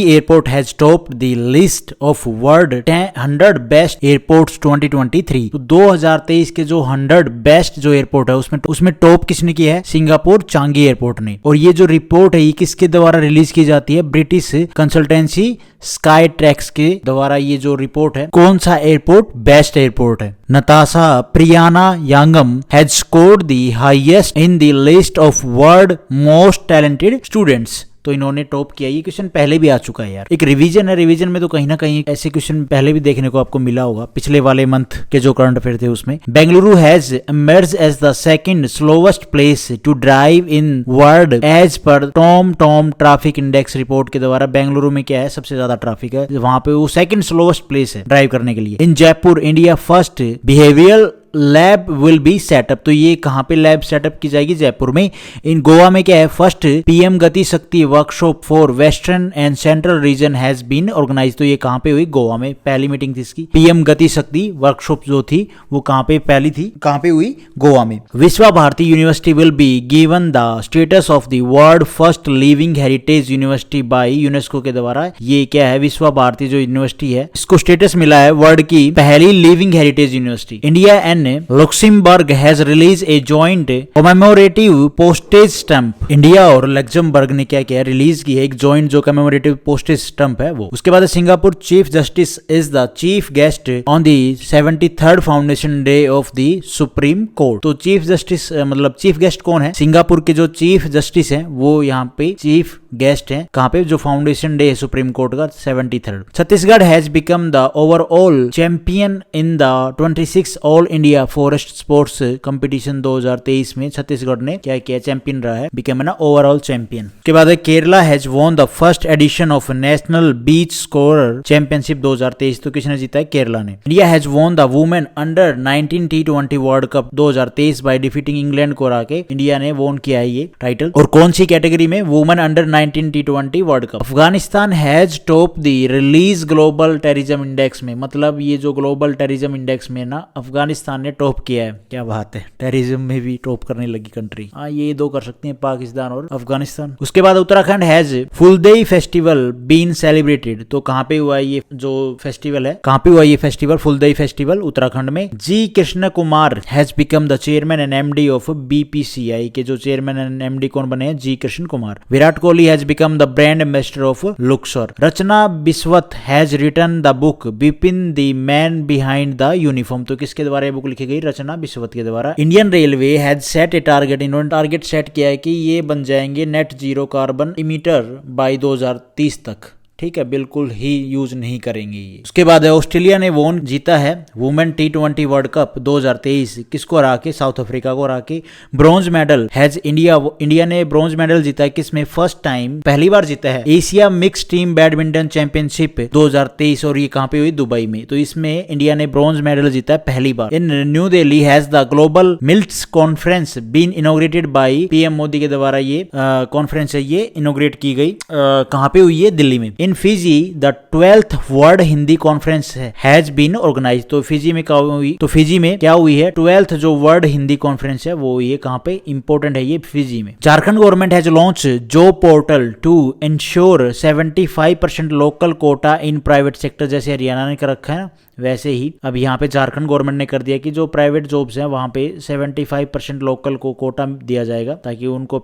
airport has topped the list of world 100 best airports 2023, तो 2023 के जो 100 बेस्ट जो एयरपोर्ट है उसमें टॉप किसने किया है? सिंगापुर चांगी एयरपोर्ट ने। और ये जो रिपोर्ट है ये किसके द्वारा रिलीज की जाती है? ब्रिटिश कंसल्टेंसी स्काई ट्रैक्स के द्वारा ये जो रिपोर्ट है कौन सा एयरपोर्ट बेस्ट एयरपोर्ट है। Natasha Perianayagam has scored the highest in the list of world most talented students, तो इन्होंने टॉप किया। ये क्वेश्चन पहले भी आ चुका है यार, एक रिवीजन है, रिवीजन में तो कहीं ना कहीं ऐसे क्वेश्चन पहले भी देखने को आपको मिला होगा पिछले वाले मंथ के जो करंट अफेयर थे उसमें। Bengaluru has emerged as the second slowest place to drive in world as पर टॉम ट्रैफिक इंडेक्स रिपोर्ट के द्वारा। बेंगलुरु में क्या है? सबसे ज्यादा ट्रैफिक है, वहां पे वो सेकंड स्लोवेस्ट प्लेस है ड्राइव करने के लिए। In Jaipur India first behavioural lab will be set up, तो ये कहाँ पे लैब सेटअप की जाएगी? जयपुर में। इन गोवा में क्या है? First PM Gati Shakti workshop for western and central region has been organise, तो ये कहाँ पे हुई? गोवा में पहली मीटिंग थी इसकी। PM गति शक्ति वर्कशॉप जो थी वो कहाँ पे पहली थी? कहाँ पे हुई? गोवा में। Vishwa Bharati university will be given the status of the world first living heritage university by UNESCO के द्वारा। ये क्या है? विश्व भारती जो यूनिवर्सिटी है इसको स्टेटस मिला है वर्ल्ड की पहली living heritage university. India and Luxembourg has release a joint commemorative postage stamp. India और लक्समबर्ग ने क्या किया? रिलीज की है एक जॉइंट जो कमेमोरेटिव पोस्टेज स्टैंप है वो। उसके बाद Singapore chief justice is the chief guest on the 73rd foundation day of the supreme court, तो चीफ जस्टिस मतलब चीफ गेस्ट कौन है? सिंगापुर के जो चीफ जस्टिस हैं वो यहाँ पे चीफ गेस्ट हैं। कहाँ पे? जो फाउंडेशन डे है सुप्रीम कोर्ट का 73rd। Chhattisgarh has become the overall champion in the 26 all India forest sports competition 2023 में छत्तीसगढ़ ने क्या किया? चैंपियन रहा है, बिकम ना ओवरऑल चैंपियन। के बाद Kerala has won the first edition of national beach scorer championship 2023, तो किसने जीता है? केरला ने। India has won the women under 19 T20 world cup 2023 by defeating England को हरा के इंडिया ने वॉन किया है ये टाइटल। और कौन सी कैटेगरी में? Women under 19 T20 world cup. Afghanistan has top the release global terrorism index में, मतलब ये जो ग्लोबल टेररिज्म इंडेक्स में ना अफगानिस्तान ने टॉप किया है। क्या बात है, टेररिज्म में भी टॉप करने लगी कंट्री। हाँ, ये दो कर सकते हैं, पाकिस्तान और अफगानिस्तान। उसके बाद Uttarakhand has Phuldei festival been celebrated, तो कहाँ पे हुआ ये जो फेस्टिवल है? कहाँ पे हुआ ये फेस्टिवल? फुलदेई फेस्टिवल उत्तराखंड में। G Krishna Kumar has become the chairman and MD of BPCI के जो चेयरमैन एंड MD कौन बने हैं? G Krishna Kumar. Virat Kohli has become the brand ambassador of Luxor. Rachna Bisht has written the book Bipin the man behind the uniform, तो किसके द्वारा ये बुक लिखी गई? रचना बिस्वत के द्वारा। Indian railway has set a target, इन्होंने टारगेट सेट किया है कि ये बन जाएंगे net zero carbon emitter by 2030 तक। ठीक है, बिल्कुल ही यूज नहीं करेंगे ये। उसके बाद है ऑस्ट्रेलिया ने वोन जीता है वुमेन T20 वर्ल्ड कप 2023, किसको हरा के? साउथ अफ्रीका को हरा के। ब्रॉन्ज मेडल हैज इंडिया ने ब्रॉन्ज मेडल जीता है किसमें? फर्स्ट टाइम, पहली बार जीता है Asia mix team badminton championship 2023, और ये कहां पे हुई? दुबई में। तो इसमें इंडिया ने ब्रॉन्ज मेडल जीता है पहली बार। In New Delhi has the global millets conference been inaugurated by PM Modi के द्वारा ये कॉन्फ्रेंस है ये इनोग्रेट की गई। कहां पे हुई है? दिल्ली में। In Fiji the 12th world Hindi conference has been organise. तो फिजी में क्या हुई? तो फिजी में क्या हुई है? 12th जो वर्ल्ड हिंदी कॉन्फ्रेंस है वो ये कहां पे? इंपॉर्टेंट है ये फिजी में। झारखंड गवर्नमेंट हैज लॉन्च जो portal to ensure 75% local quota in private sector. जैसे हरियाणा ने कर रखा है ना, वैसे ही अब यहाँ पे झारखंड गवर्नमेंट ने कर दिया कि जो प्राइवेट जॉब्स हैं वहां पे 75% लोकल को कोटा दिया जाएगा, ताकि उनको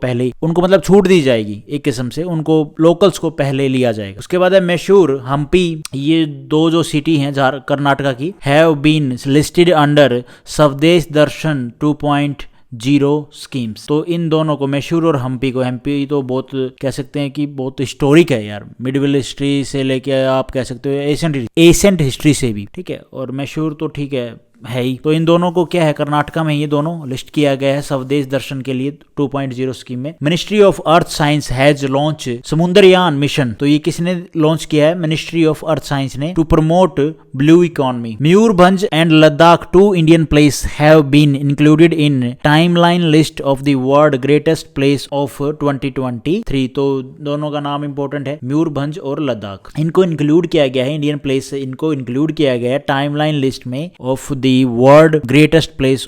मतलब छूट दी जाएगी एक किस्म से, उनको लोकल्स को पहले लिया जाएगा। उसके बाद है मैसूर, हम्पी, ये दो जो सिटी हैं कर्नाटका की, हैव बीन लिस्टेड अंडर स्वदेश दर्शन 2.0 स्कीम्स। तो इन दोनों को, मैसूर और हम्पी को, हम्पी तो बहुत कह सकते हैं कि बहुत हिस्टोरिक है यार, मिडिवल हिस्ट्री से लेके आप कह सकते हो एसेंट हिस्ट्री से भी, ठीक है। और मैसूर तो ठीक है ही। तो इन दोनों को क्या है, कर्नाटका में ये दोनों लिस्ट किया गया है स्वदेश दर्शन के लिए 2.0 स्कीम में। Ministry of earth science has launch Samudrayaan mission. तो ये किसने लॉन्च किया है? मिनिस्ट्री ऑफ अर्थ साइंस ने, to promote blue economy. Mayurbhanj and Ladakh, 2 Indian place have been included in timeline list of the world greatest place of 2023। तो दोनों का नाम इंपॉर्टेंट है, मयूरभंज और लद्दाख। इनको इंक्लूड किया गया है, इंडियन प्लेस इनको इंक्लूड किया गया है टाइमलाइन लिस्ट में of the world greatest place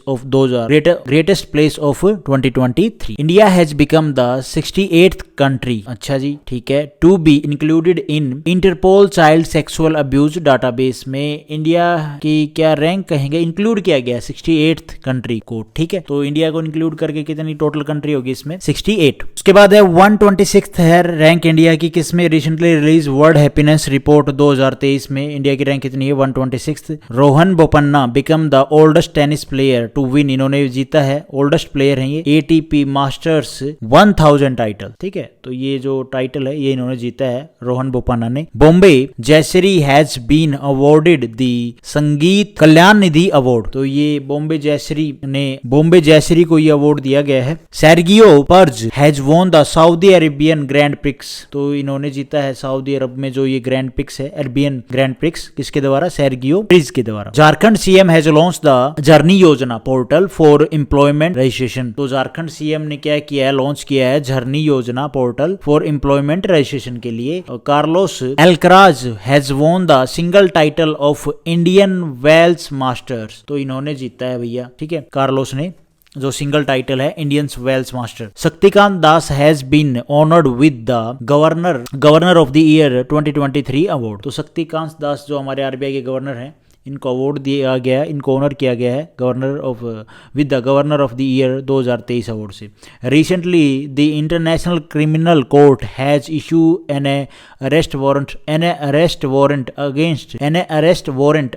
of 2023। India has become the 68th country, अच्छा जी ठीक है, to be included in Interpol child sexual abuse database में। इंडिया की क्या रैंक कहेंगे, इंक्लूड किया गया 68th कंट्री को, ठीक है। तो इंडिया को इंक्लूड करके कितनी टोटल कंट्री होगी इसमें? 68। उसके बाद है 126th है रैंक इंडिया की किसमें? Recently release world happiness report 2023 में इंडिया की रैंक कितनी है? 126th। Rohan Bopanna become the oldest tennis player to win, इन्होंने जीता है, ओल्डेस्ट प्लेयर हैं ये, ATP मास्टर्स 1000 टाइटल, ठीक है। तो ये जो टाइटल है ये इन्होंने जीता है रोहन बोपन्ना ने। Bombay Jayashri has been awarded the Sangeet Kalyan Nidhi award. तो ये बॉम्बे जयश्री को ये अवार्ड दिया गया है। Sergio Perez has won the Saudi Arabian Grand Prix. तो इन्होंने जीता है सऊदी अरब में जो ये ग्रैंड प्रिक्स है, अरेबियन ग्रैंड प्रिक्स, किसके द्वारा? सेर्गियो पर्ज के द्वारा। Jharkhand CM has launch the journey Yojana portal for employment registration. तो झारखंड सीएम ने क्या किया है? लॉन्च किया है journey Yojana portal for employment registration के लिए। Carlos Alcaraz has won the single title of Indian Wells Masters. तो इन्होंने जीता है भैया, ठीक है, कार्लोस ने जो सिंगल टाइटल है Indians Wells master. Shaktikanta Das has been honoured with the governor of the year 2023 award. तो शक्तिकांत दास जो हमारे RBI के गवर्नर हैं, इनको अवार्ड दिया गया है, इनको ऑनर किया गया है with the governor of the year 2023 award से। Recently the international criminal court has issue an arrest warrant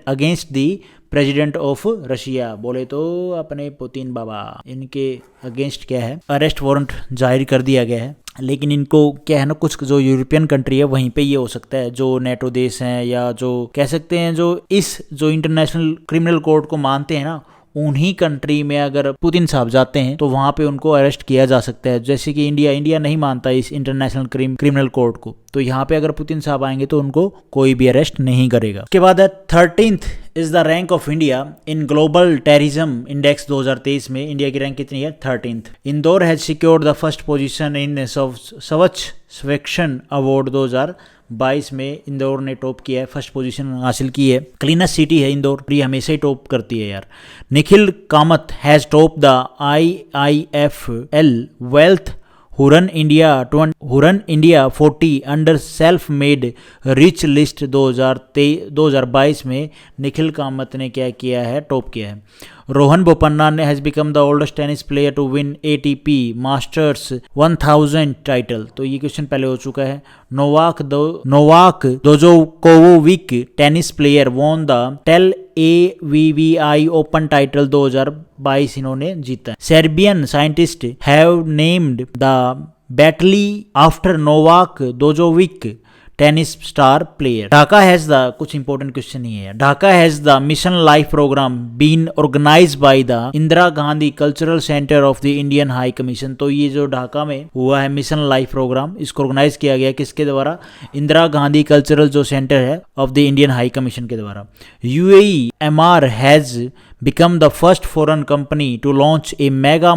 against the president of Russia. बोले तो अपने पुतिन बाबा, इनके अगेंस्ट क्या है? अरेस्ट वारंट जाहिर कर दिया गया है। लेकिन इनको क्या है ना, कुछ जो यूरोपियन कंट्री है वहीं पे ये हो सकता है, जो नेटो देश हैं या जो कह सकते हैं जो इंटरनेशनल क्रिमिनल कोर्ट को मानते हैं ना, उन्हीं कंट्री में अगर पुतिन साहब जाते हैं तो वहां पे उनको अरेस्ट किया जा सकता है। जैसे कि इंडिया नहीं मानता इस इंटरनेशनल क्रिमिनल कोर्ट को, तो यहाँ पे अगर पुतिन साहब आएंगे तो उनको कोई भी अरेस्ट नहीं करेगा। उसके बाद है 13th is the rank of India in global terrorism index 2023 में। इंडिया की रैंक कितनी है? 13th। Indore has secured the first position in स्वच्छ सर्वेक्षण अवार्ड 2022 में। इंदौर ने टॉप किया है, फर्स्ट पोजीशन हासिल की है। क्लीनेस्ट सिटी है इंदौर, ये हमेशा ही टॉप करती है यार। Nikhil Kamath has top the IIFL wealth Huron India 40 under self made rich list 2022 में। निखिल कामत ने क्या किया है? टॉप किया है। रोहन बोपन्ना ने has become the oldest tennis player to win ATP masters 1000 title. तो ये क्वेश्चन पहले हो चुका है। Novak Djokovic tennis player won the Tel AVVI open title 2022 इन्होंने जीता। Serbian scientist have named the beetle after Novak Djokovic tennis star player. Dhaka has the, कुछ important question ही है, Dhaka has the mission life programme been organised by the Indira Gandhi cultural centre of the Indian high commission. तो ये जो ढाका में हुआ है mission life programme, इसको ऑर्गेनाइज किया गया किसके द्वारा? इंदिरा गांधी कल्चरल जो सेंटर है of the Indian high commission के द्वारा। UAE MR has become the first foreign company to launch a mega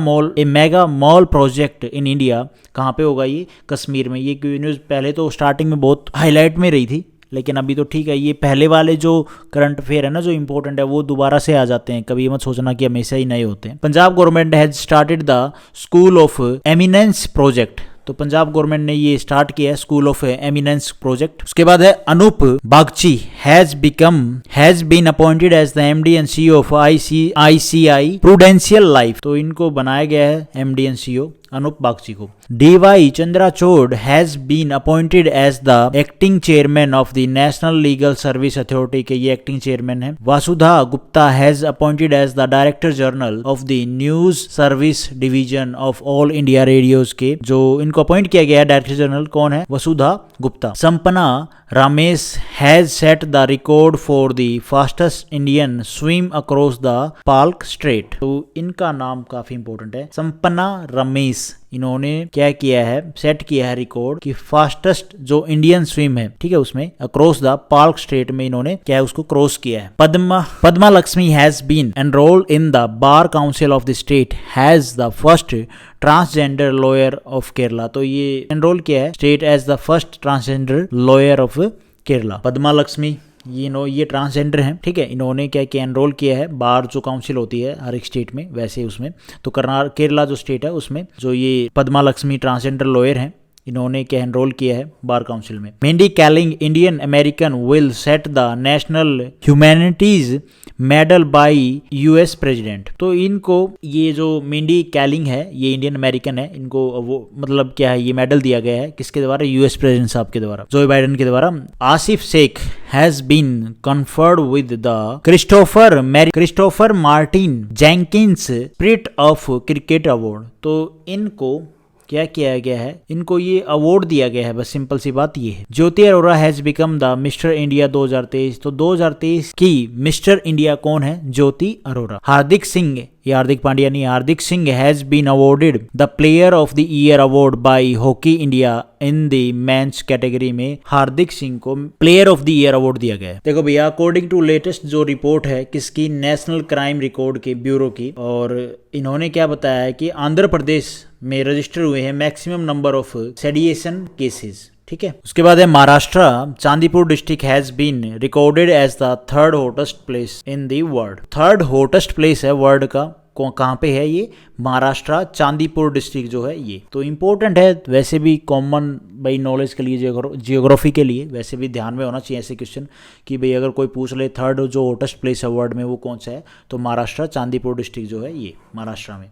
mall project in India। कहाँ पे होगा ये? कश्मीर में। ये न्यूज़ पहले तो स्टार्टिंग में बहुत हाईलाइट में रही थी, लेकिन अभी तो ठीक है। ये पहले वाले जो करंट अफेयर है ना, जो इंपॉर्टेंट है, वो दोबारा से आ जाते हैं, कभी मत सोचना कि हमेशा ही नए होते हैं। Punjab government has started the school of eminence project. तो पंजाब गवर्नमेंट ने ये स्टार्ट किया है स्कूल ऑफ एमिनेंस प्रोजेक्ट। उसके बाद है Anup Bagchi has been appointed as the MD and CEO of ICICI Prudential life. तो इनको बनाया गया है MD and CEO Anup Bagchi को। DY Chandrachud has been appointed as the acting chairman of the national legal service authority के ये एक्टिंग चेयरमैन है। Vasudha Gupta has appointed as the director general of the news service division of all India radios के जो इनको appoint किया गया है director general कौन है? Vasudha Gupta. Sampanna Ramesh has set the record for the fastest Indian swim across the Palk strait. तो इनका नाम काफी इंपॉर्टेंट है, संपना रमेश। इन्होंने क्या किया है? सेट किया है रिकॉर्ड कि फास्टेस्ट जो इंडियन स्विम है, ठीक है, उसमें अक्रॉस द पाल्क स्ट्रेट में इन्होंने क्या है उसको क्रॉस किया है। Padma Lakshmi has been enrolled in the bar council of the state has the first transgender lawyer of Kerala. तो ये एनरोल किया है state as the first transgender lawyer of Kerala. Padma Lakshmi ये ट्रांसजेंडर हैं, ठीक है। इन्होंने क्या किया? एनरोल किया है बार जो काउंसिल होती है हर एक स्टेट में, वैसे उसमें तो केरला जो स्टेट है उसमें जो ये पद्मा लक्ष्मी ट्रांसजेंडर लॉयर हैं, इन्होंने क्या एनरोल किया है बार काउंसिल में। Mindy कैलिंग Indian American will set the national humanities medal by US president. तो इनको ये जो मिंडी कैलिंग है ये इंडियन अमेरिकन है, इनको वो मतलब क्या है ये मेडल दिया गया है किसके द्वारा? यूएस प्रेसिडेंट साहब के द्वारा, जो बाइडेन के द्वारा। Asif Sheikh has been conferred with the Christopher Martin Jenkins spirit of cricket award. तो इनको क्या किया गया है? इनको ये अवार्ड दिया गया है, बस सिंपल सी बात ये है। Jyoti Arora has become the mister India 2023। तो 2023 की मिस्टर इंडिया कौन है? ज्योति अरोरा। हार्दिक सिंह, ये हार्दिक पांड्या नहीं, Hardik Singh has been awarded the player of the year award by hockey India in the men's category में हार्दिक सिंह को player of the year award दिया गया है। देखो भैया, अकॉर्डिंग टू लेटेस्ट जो रिपोर्ट है किसकी? नेशनल क्राइम रिकॉर्ड के ब्यूरो की, और इन्होंने क्या बताया है कि आंध्र प्रदेश में रजिस्टर हुए हैं maximum number of sedition cases, ठीक है। उसके बाद है Maharashtra, Chandipur district has been recorded as the third hottest place in the world. Third hottest place है वर्ल्ड का, कहाँ पे है ये? महाराष्ट्र चांदीपुर डिस्ट्रिक्ट जो है ये। तो इम्पोर्टेंट है वैसे भी, कॉमन भाई नॉलेज के लिए, जियोग्राफी के लिए वैसे भी ध्यान में होना चाहिए ऐसे क्वेश्चन कि भाई अगर कोई पूछ ले थर्ड जो हॉटेस्ट प्लेस है वर्ल्ड में वो कौन सा है, तो महाराष्ट्र चांदीपुर डिस्ट्रिक्ट जो है ये महाराष्ट्र में।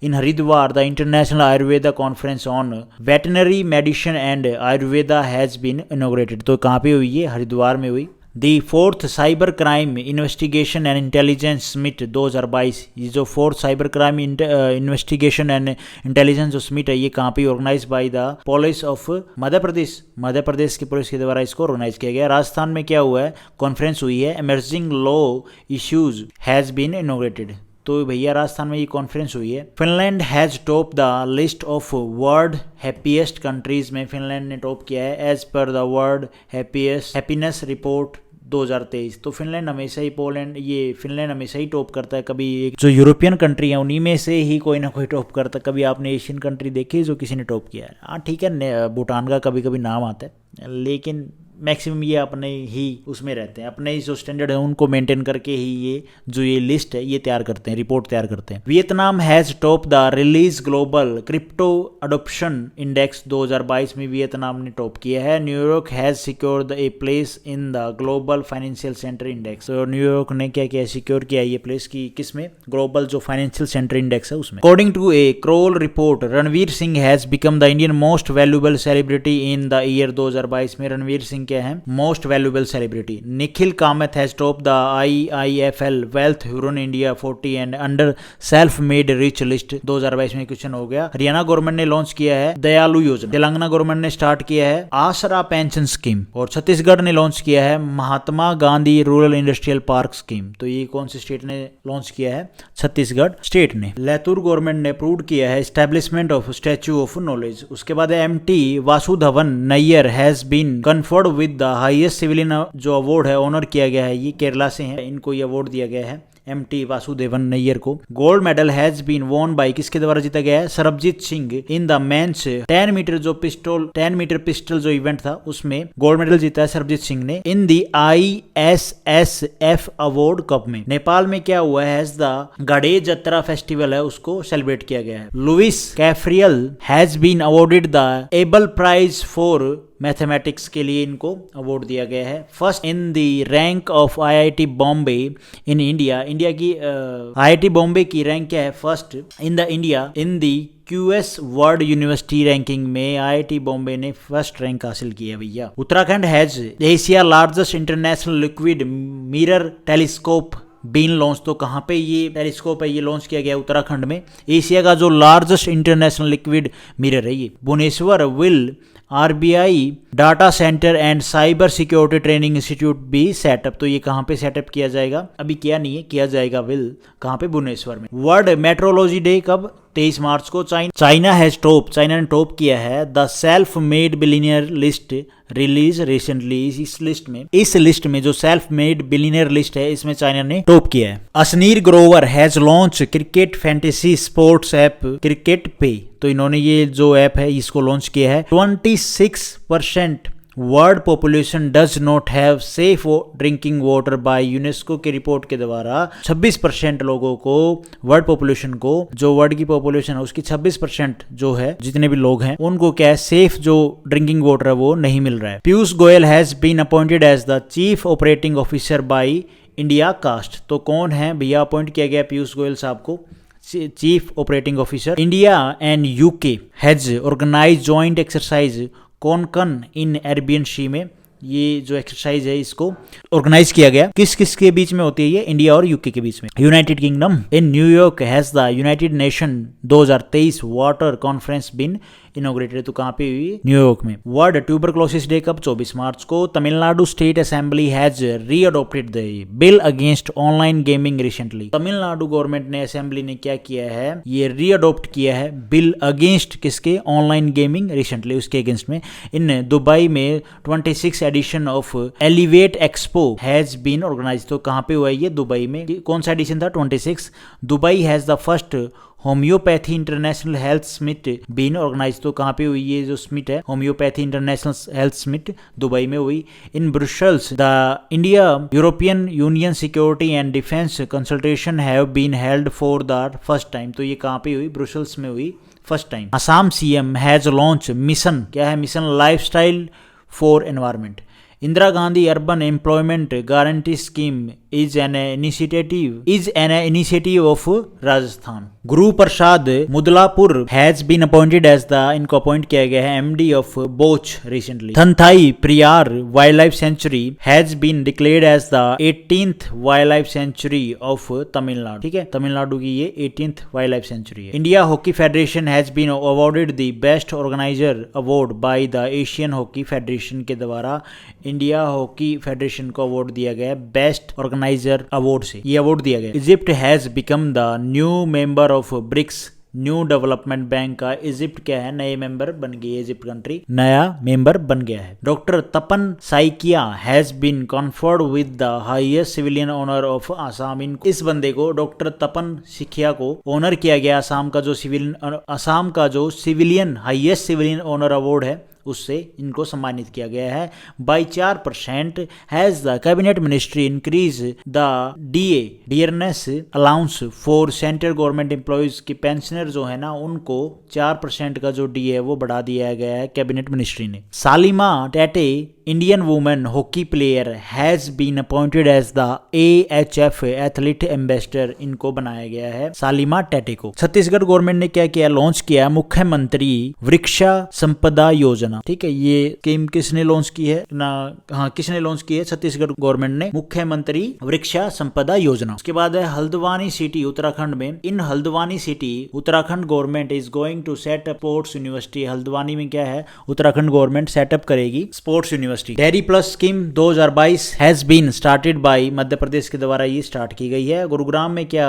In Haridwar, the International Ayurveda Conference on Veterinary Medicine and Ayurveda has been inaugurated। तो कहाँ पे हुई? ये हरिद्वार में हुई। The fourth Cyber Crime Investigation and Intelligence Summit 2022, ये जो fourth cyber crime investigation and intelligence जो समिट है ये कहाँ पे organise by the police of Madhya Pradesh की पुलिस के द्वारा इसको ऑर्गेनाइज किया गया। राजस्थान में क्या हुआ है? कॉन्फ्रेंस हुई है, emerging law issues has been inaugurated. तो भैया राजस्थान में ये कॉन्फ्रेंस हुई है। Finland has top the list of world happiest countries में फिनलैंड ने टॉप किया है as per the world happiness report 2023। तो फिनलैंड हमेशा ही फिनलैंड हमेशा ही टॉप करता है। कभी एक जो यूरोपियन कंट्री है उन्हीं में से ही कोई ना कोई टॉप करता है। कभी आपने एशियन कंट्री देखी जो किसी ने टॉप किया है? हाँ ठीक है, भूटान का कभी कभी नाम आता है, लेकिन मैक्सिमम ये अपने ही उसमें रहते हैं, अपने ही जो स्टैंडर्ड है उनको मेंटेन करके ही ये लिस्ट है ये तैयार करते हैं, रिपोर्ट तैयार करते हैं। Vietnam has top the release global crypto adoption index 2022 में वियतनाम ने टॉप किया है। New York has secured a place in the global financial centre index. तो न्यूयॉर्क ने क्या किया? सिक्योर किया ये प्लेस की किसमें? ग्लोबल जो फाइनेंशियल सेंटर इंडेक्स है उसमें। According to a Kroll report, Ranveer Singh has become the Indian most valuable celebrity in the year 2022 में रणवीर सिंह क्या है, most valuable celebrity. Nikhil Kamath has top the IIFL wealth Hurun India 40 and under self made rich list 2022 में question हो गया। Haryana government ने launch किया है दयालु योजना। तेलंगाना गवर्नमेंट ने स्टार्ट किया है आसरा पेंशन स्कीम। और छत्तीसगढ़ ने लॉन्च किया है Mahatma Gandhi rural industrial park scheme. तो ये कौन से स्टेट ने लॉन्च किया है? छत्तीसगढ़ स्टेट ने। लातूर गवर्नमेंट ने अप्रूव किया है establishment of statue of knowledge. उसके बाद MT Vasudevan Nair has been conferred with the highest civilian जो अवार्ड है ऑनर किया गया है। ये केरला से है, इनको ये अवार्ड दिया गया है MT वासुदेवन नैयर को। Gold medal has been won by किसके द्वारा जीता गया है? Sarabjit Singh in the men's 10 metre pistol जो इवेंट था उसमें गोल्ड मेडल जीता है सरबजीत सिंह ने in the ISSF award cup में। नेपाल में क्या हुआ है? द गड़े जत्रा फेस्टिवल है उसको सेलिब्रेट किया गया है। Luis Caffarelli has been awarded the Abel prize for mathematics के लिए इनको अवार्ड दिया गया है। First in the rank of IIT Bombay in India. India की IIT बॉम्बे की रैंक क्या है? First in the India in the QS world university ranking में IIT बॉम्बे ने फर्स्ट रैंक हासिल किया भैया। Uttarakhand has Asia largest international liquid mirror telescope been launch. तो कहाँ पे ये टेलीस्कोप है? ये लॉन्च किया गया उत्तराखंड में। एशिया का जो लार्जेस्ट इंटरनेशनल लिक्विड मिरर है ये। Bhubaneswar will RBI data centre and cyber security training institute भी सेटअप। तो ये कहाँ पे सेटअप किया जाएगा? अभी किया नहीं है, किया जाएगा। विल कहाँ पे? भुवनेश्वर में। वर्ल्ड मेट्रोलॉजी डे कब? 23 मार्च को। चाइना ने टॉप किया है the self made billionaire list release recently. इस लिस्ट में जो सेल्फ मेड बिलियनियर लिस्ट है इसमें चाइना ने टॉप किया है। Ashneer Grover has launch cricket fantasy sports app CrickPe. तो इन्होंने ये जो ऐप है इसको लॉन्च किया है। 26% world population does not have safe drinking water by UNESCO की रिपोर्ट के द्वारा 26% लोगों को, वर्ल्ड पॉपुलेशन को, जो वर्ल्ड की पॉपुलेशन है उसकी 26% जो है, जितने भी लोग हैं उनको क्या है, सेफ जो ड्रिंकिंग वाटर है वो नहीं मिल रहा है। Piyush Goyal has been appointed as the chief operating officer by India cast. तो कौन है भैया अपॉइंट किया गया पीयूष गोयल साहब को chief operating officer? India and UK has organise joint exercise Konkan in Arabian sea में। ये जो एक्सरसाइज है इसको ऑर्गेनाइज किया गया। किस किस के बीच में होती है ये? इंडिया और UK के बीच में। United Kingdom in New York has the United Nation 2023 water conference been inaugurated. तो कहाँ पे हुई? न्यूयॉर्क में। वर्ल्ड ट्यूबरक्लोसिस डे कब? 24 मार्च को। Tamil Nadu state assembly has readopted the bill against online gaming recently. Tamil Nadu government ने असेंबली ने क्या किया है? ये रीअडॉप्ट किया है बिल अगेंस्ट किसके? ऑनलाइन गेमिंग रिसेंटली, उसके अगेंस्ट में। इन दुबई में 26 edition of elevate expo has been organise. तो कहाँ पे हुआ है ये? दुबई में। कौन सा एडिशन था? 26। Dubai has the first homeopathy international health summit been organise. तो कहाँ पे हुई ये जो समिट है? Homeopathy international health summit Dubai में हुई। In Brussels the India European Union security and defence consultation have been held for the first time. तो ये कहाँ पे हुई? ब्रुसेल्स में हुई first time. Assam CM has launch mission, क्या है? Mission lifestyle for environment. Indira Gandhi urban employment guarantee scheme is an initiative of Rajasthan. Guru Prasad Mudlapur has been appointed as the, इनको अपॉइंट किया गया है MD of Bosch recently. Thanthai Periyar wildlife sanctuary has been declared as the 18th wildlife sanctuary of Tamil Nadu. ठीक है, तमिलनाडु की ये 18th wildlife sanctuary है। India hockey federation has been awarded the best organiser award by the Asian hockey federation के द्वारा India hockey federation को award दिया गया बेस्ट ऑर्गेनाइजर अवार्ड से, ये अवार्ड दिया गया। Egypt has become the new member of BRICS new development bank का इजिप्ट क्या है? नए मेंबर बन गई है। इजिप्ट कंट्री नया मेंबर बन गया है। Doctor Tapan Saikia has been conferred with the highest civilian honour of Assam. इस बंदे को डॉक्टर तपन सिकिया को ऑनर किया गया आसाम का जो civilian highest civilian honour award है उससे इनको सम्मानित किया गया है। By 4% has the cabinet ministry increase the dearness allowance for central government employees की पेंशनर जो है ना उनको 4% का जो DA है वो बढ़ा दिया गया है कैबिनेट मिनिस्ट्री ने। Salima Tete Indian women hockey player has been appointed as the AHF athlete ambassador, इनको बनाया गया है सालिमा टेटे को। छत्तीसगढ़ गवर्नमेंट ने क्या किया, लॉन्च किया मुख्यमंत्री वृक्षा संपदा योजना। ठीक है, ये स्कीम किसने लॉन्च की है ना, हाँ किसने लॉन्च की है, छत्तीसगढ़ गवर्नमेंट ने, मुख्यमंत्री वृक्षा संपदा योजना। उसके बाद है हल्द्वानी सिटी उत्तराखंड में। In Haldwani city Uttarakhand government is going to set up sports university. Haldwani में क्या है, उत्तराखंड गवर्नमेंट सेटअप करेगी sports university. Dairy plus scheme 2022 has been started by Madhya Pradesh के द्वारा ये स्टार्ट की गई है। गुरुग्राम में क्या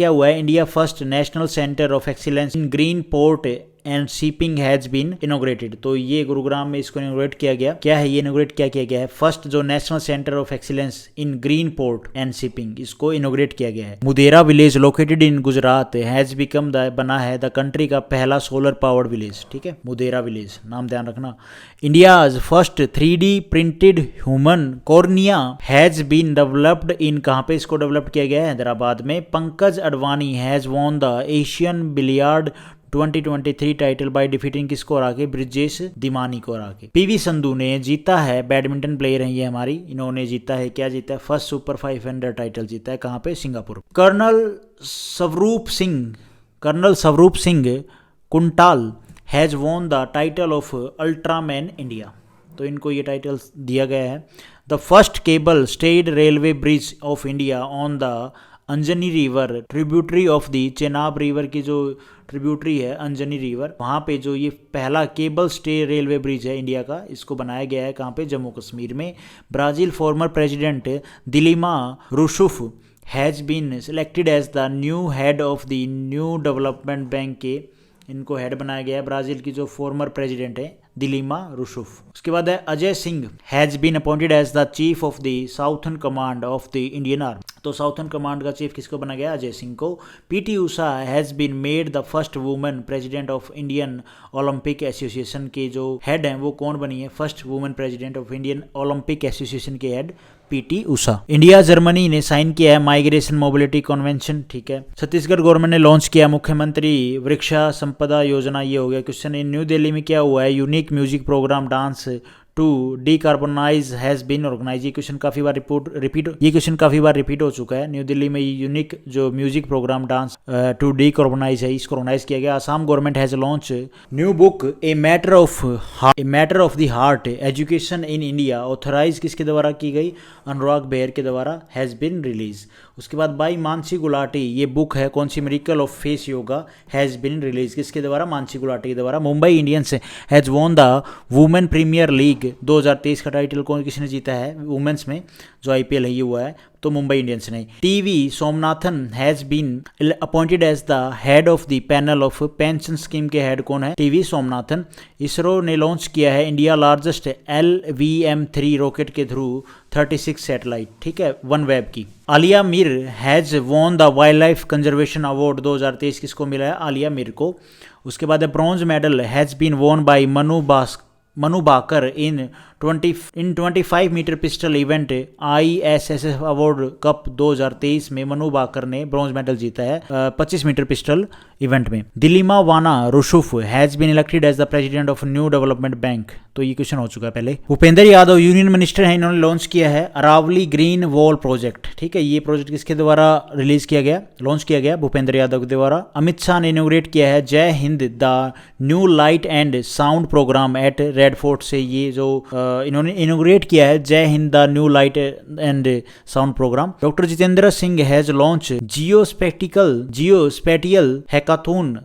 हुआ है, India first national centre of excellence in green port and shipping has been inaugurated. तो ये गुरुग्राम में इसको इनोग्रेट किया गया। क्या है ये इनोग्रेट क्या किया गया है, फर्स्ट जो national centre of excellence in green port and shipping, इसको इनोग्रेट किया गया है। Modhera village located in Gujarat has become बना है द कंट्री का पहला सोलर पावर्ड विलेज। ठीक है, मुदेरा विलेज नाम ध्यान रखना। India's first 3D printed human cornea has been developed in, कहां पे इसको डेवलप किया गया है, हैदराबाद में। Pankaj Advani has won the Asian billiard 2023 title by defeating किसको हरा के, ब्रिजेश दिमानी को हरा के। PV संधू ने जीता है, बैडमिंटन प्लेयर हैं ये हमारी, इन्होंने जीता है, क्या जीता है, फर्स्ट सुपर 500 टाइटल जीता है, कहां पे, Singapore. Colonel Swaroop Singh Kuntal has won the title of ultraman India, तो इनको ये टाइटल दिया गया है। The first cable stayed railway bridge of India on the Anji river tributary of the Chenab river की जो ट्रिब्यूटरी है अंजनी रिवर, वहाँ पे जो ये पहला केबल स्टे रेलवे ब्रिज है इंडिया का, इसको बनाया गया है कहाँ पे, जम्मू कश्मीर में। Brazil former president Dilma Rousseff has been selected as the new head of the new development bank के, इनको हेड बनाया गया है ब्राज़ील की जो फॉर्मर प्रेसिडेंट है दिलीमा रूसुफ। उसके बाद है Ajay Singh has been appointed as the chief of the southern command of the Indian army, तो साउथर्न कमांड का चीफ किसको बना गया, अजय सिंह को। PT Usha has been made the first women president of Indian Olympic association के जो हेड हैं वो कौन बनी है, first women president of Indian Olympic association के head PT Usha. India Germany ने साइन किया है माइग्रेशन मोबिलिटी कन्वेंशन। ठीक है, छत्तीसगढ़ गवर्नमेंट ने लॉन्च किया मुख्यमंत्री वृक्षा संपदा योजना, ये हो गया क्वेश्चन। इन न्यू दिल्ली में क्या हुआ है, unique music programme dance to decarbonise has been organise, ये क्वेश्चन काफी बार रिपीट हो चुका है। न्यू दिल्ली में यूनिक जो music programme dance to decarbonise है, इसको ऑर्गेनाइज किया गया। Assam government has launch new book a matter of the heart education in India, authorise किसके द्वारा की गई, अनुराग बेहर के द्वारा, हैज बीन रिलीज। उसके बाद बाई मानसी गुलाटी, ये बुक है कौन सी, miracle of face yoga, has been release किसके द्वारा, मानसी गुलाटी के द्वारा। Mumbai Indians has won the women premier league 2023 का टाइटल कौन किसने जीता है, वुमेन्स में जो IPL है ये हुआ है, तो मुंबई इंडियंस ने। TV Somanathan has been appointed as the head of the panel of pension scheme के हेड कौन है, TV सोमनाथन। इसरो ने लॉन्च किया है इंडिया लार्जेस्ट LVM-3 रॉकेट के थ्रू 36 सैटेलाइट, ठीक है, वन वेब की। Aaliya Mir has won the wild life conservation award 2023 किसको मिला है, आलिया मीर को। उसके बाद bronze medal has been won by Manu Baqar in 25 metre pistol event ISSF award cup 2023 में मनु बाकर ने ब्रॉन्ज मेडल जीता है 25 मीटर पिस्टल इवेंट में। Dilma Vana Rousseff has been elected as the president of new development bank, तो ये question हो चुका है पहले। भूपेंद्र यादव यूनियन मिनिस्टर हैं, इन्होंने लॉन्च किया है अरावली ग्रीन वॉल प्रोजेक्ट। ठीक है, ये प्रोजेक्ट किसके द्वारा लॉन्च किया गया, भूपेंद्र यादव के द्वारा। अमित शाह ने इनोग्रेट किया है Jai Hind the new light and sound programme at Red Fort से, ये जो इन्होंने इनोग्रेट किया है Jai Hind the new light and sound programme. Doctor Jitendra Singh has launch geospatial hackathon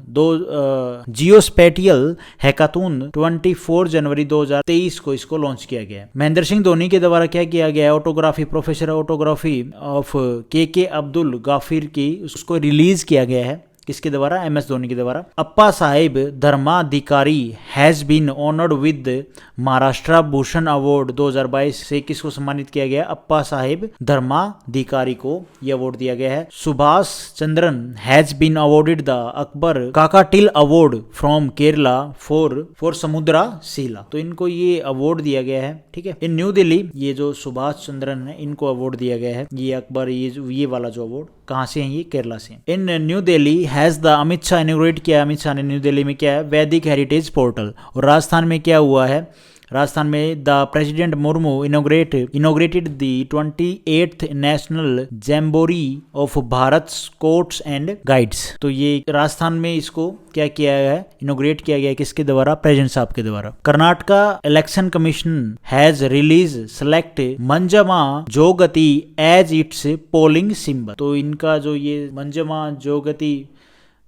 24 जनवरी 2023 को इसको लॉन्च किया गया है। महेंद्र सिंह धोनी के द्वारा क्या किया गया है, ऑटोग्राफी, प्रोफेसर ऑटोग्राफी ऑफ के अब्दुल गाफिर की, उसको रिलीज किया गया है किसके द्वारा, MS धोनी के द्वारा। Appa Saheb Dharmadhikari has been honoured with Maharashtra Bhushan award 2022 से किसको सम्मानित किया गया, अप्पा साहेब धर्माधिकारी को यह अवार्ड दिया गया है। Subhash Chandran has been awarded the Akbar Kakkattil award from Kerala for Samudra Shila, तो इनको ये अवार्ड दिया गया है। ठीक है, इन न्यू दिल्ली ये जो सुभाष चंद्रन है इनको अवार्ड दिया गया है, ये अकबर ये वाला जो अवार्ड कहाँ से है, ये केरला से। In New Delhi has the Amit Shah inaugurate किया, अमित शाह ने न्यू दिल्ली में क्या है, वैदिक हेरिटेज पोर्टल। और राजस्थान में क्या हुआ है, राजस्थान में the president Murmu inaugurated the 28th national jamboree of Bharat scouts and guides. तो ये राजस्थान में इसको क्या किया गया है, इनोग्रेट किया गया है, किसके द्वारा, प्रेसिडेंट साहब के द्वारा। Karnataka election commission has release select Manjamma Jogati as its polling symbol. तो इनका जो ये मंजमा जोगति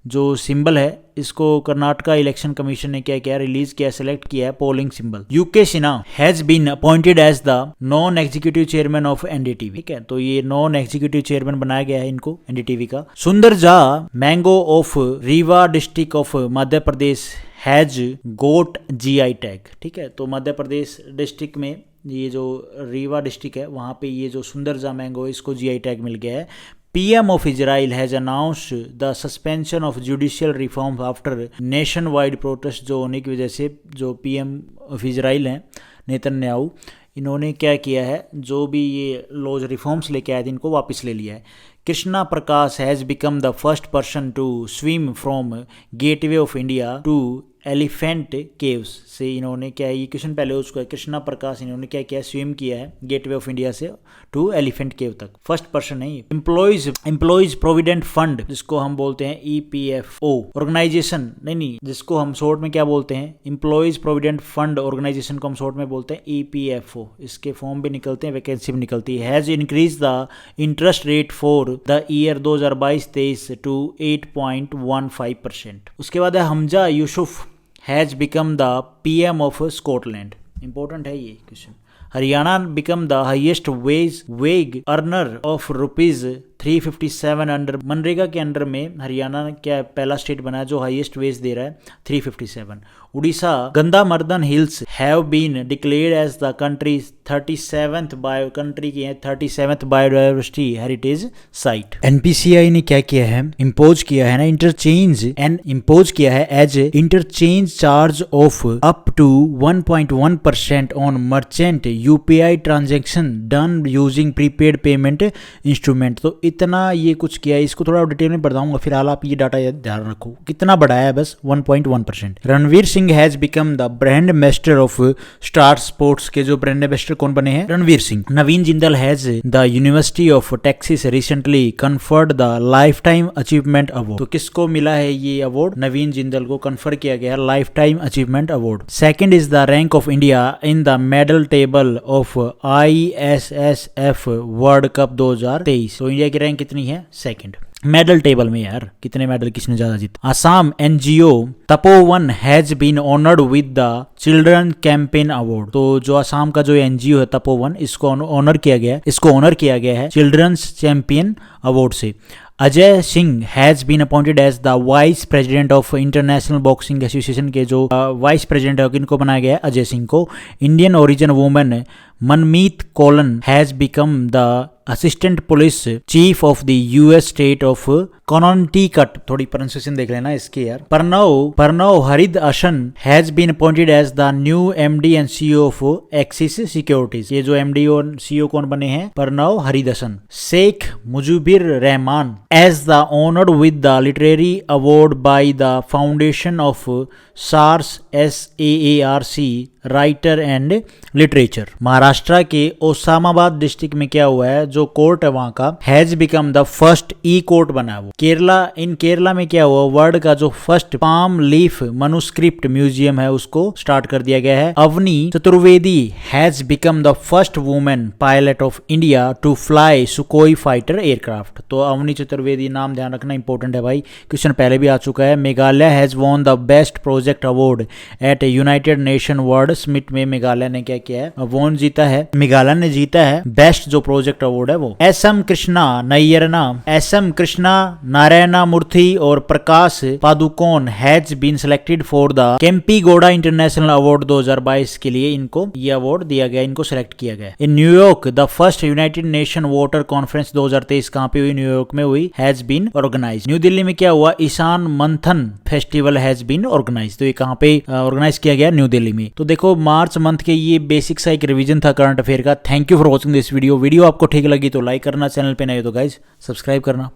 जो सिंबल है, इसको कर्नाटका इलेक्शन कमीशन ने क्या किया, रिलीज किया, सेलेक्ट किया है polling symbol. UK Sinha has been appointed as the non executive chairman of NDTV. ठीक है, तो ये नॉन एग्जीक्यूटिव चेयरमैन बनाया गया है इनको एनडीटीवी का। Sundarja mango of Rewa district of Madhya Pradesh has got GI tag. ठीक है, तो मध्य प्रदेश डिस्ट्रिक्ट में ये जो रीवा डिस्ट्रिक्ट है वहां पे ये जो सुंदर झा मैंगो है इसको जीआई टैग मिल गया है। PM of Israel has announced the suspension of judicial reforms after nationwide protest, जो होने की वजह से जो PM of Israel हैं नेतन्याहू, इन्होंने क्या किया है, जो भी ये लॉज रिफॉर्म्स लेके आए थे इनको वापस ले लिया है। Krishna Prakash has become the first person to swim from gateway of India to elephant caves से। इन्होंने क्या है, ये क्वेश्चन पहले हो चुका है, कृष्णा प्रकाश इन्होंने क्या किया, स्विम किया है गेटवे ऑफ इंडिया से टू एलिफेंट केव तक। फर्स्ट पर्सन है ये। एम्प्लॉयज प्रोविडेंट फंड, जिसको हम बोलते हैं EPFO ऑर्गेनाइजेशन, नहीं जिसको हम शॉर्ट में क्या बोलते हैं, एम्प्लॉयज प्रोविडेंट फंड ऑर्गेनाइजेशन को हम शॉर्ट में बोलते हैं EPFO। इसके फॉर्म भी निकलते हैं, वैकेंसी भी निकलती है। Has increase the interest rate for the year 2022-23 to 8.15%। उसके बाद है Humza Yousaf has become the PM of Scotland. Important है ये question. Haryana become the highest wage earner of ₹357 under मनरेगा के अंडर में हरियाणा क्या पहला स्टेट बना है जो हाईएस्ट वेज दे रहा है 357। Odisha Gangamardan hills have been declared as the country 37th biodiversity heritage site. NPCI ने क्या किया है, इम्पोज किया है ना इम्पोज किया है as interchange charge of up to 1.1% on merchant UPI transaction done using prepaid payment instrument. तो इतना ये कुछ किया है, इसको थोड़ा डिटेल में बताऊंगा, फिलहाल आप ये डाटा ध्यान रखो कितना बढ़ाया है, बस 1.1%। Ranveer Singh has become the brand ambassador of star sports के जो ब्रांड एम्बेसडर कौन बने हैं, Ranveer Singh. Naveen Jindal has the university of Texas recently conferred the lifetime achievement award. तो किसको मिला है ये अवार्ड, नवीन जिंदल को कन्फर किया गया life time achievement award. Second is the rank of India in the medal table of ISSF world cup 2023। तो India की रैंक कितनी है, सेकंड मेडल टेबल में। यार कितने मेडल किसने ज्यादा जीता। Assam NGO Tapovan has been honoured with the children campaign award. तो जो आसाम का जो NGO है तपोवन, इसको ऑनर किया गया है चिल्ड्रंस चैंपियन अवार्ड से। Ajay Singh has been appointed as the vice president of international boxing association के जो वाइस प्रेसिडेंट है इनको बनाया गया है अजय सिंह को। Indian origin women Manmeet Colon has become the assistant police chief of the US state of Connecticut. थोड़ी प्रोनाउंसिएशन देख लेना इसके यार। Pranav Haridasan has been appointed as the new MD and CEO of Axis securities. ये जो MD और CEO कौन बने हैं, Pranav Haridasan. Sheikh Mujibur Rahman as the honoured with the literary award by the foundation of SARC writer and literature. Maharashtra के ओसामाबाद डिस्ट्रिक्ट में क्या हुआ है, जो कोर्ट है वहां का has become the first court बना है वो। केरला में क्या हुआ, वर्ल्ड का जो first palm leaf manuscript museum है उसको स्टार्ट कर दिया गया है। Avani Chaturvedi has become the first women pilot of India to fly Sukhoi fighter aircraft. तो अवनी चतुर्वेदी नाम ध्यान रखना इंपॉर्टेंट है भाई, क्वेश्चन पहले भी आ चुका है। Meghalaya has won the best project award eight United nation world summit में मेघालय ने क्या किया है, अवार्ड जीता है, मेघालय ने जीता है बेस्ट जो प्रोजेक्ट अवार्ड है वो। SM कृष्णा नारायणा मूर्ति और Prakash Padukone has been selected for the Kempegowda international award 2022 के लिए इनको ये अवार्ड दिया गया, इनको सिलेक्ट किया गया। In New York the first United Nation water conference 2023 कहां पे हुई, न्यूयॉर्क में हुई, has been organise. New Delhi में क्या हुआ, ईशान मंथन फेस्टिवल हैज बीन ऑर्गेनाइज। तो ये कहां पे ऑर्गेनाइज किया गया, न्यू दिल्ली में। तो देखो मार्च मंथ के ये बेसिक सा एक रिवीजन था करंट अफेयर का। Thank you for watching this video आपको ठीक लगी तो लाइक करना, चैनल पे नए हो तो गाइज सब्सक्राइब करना।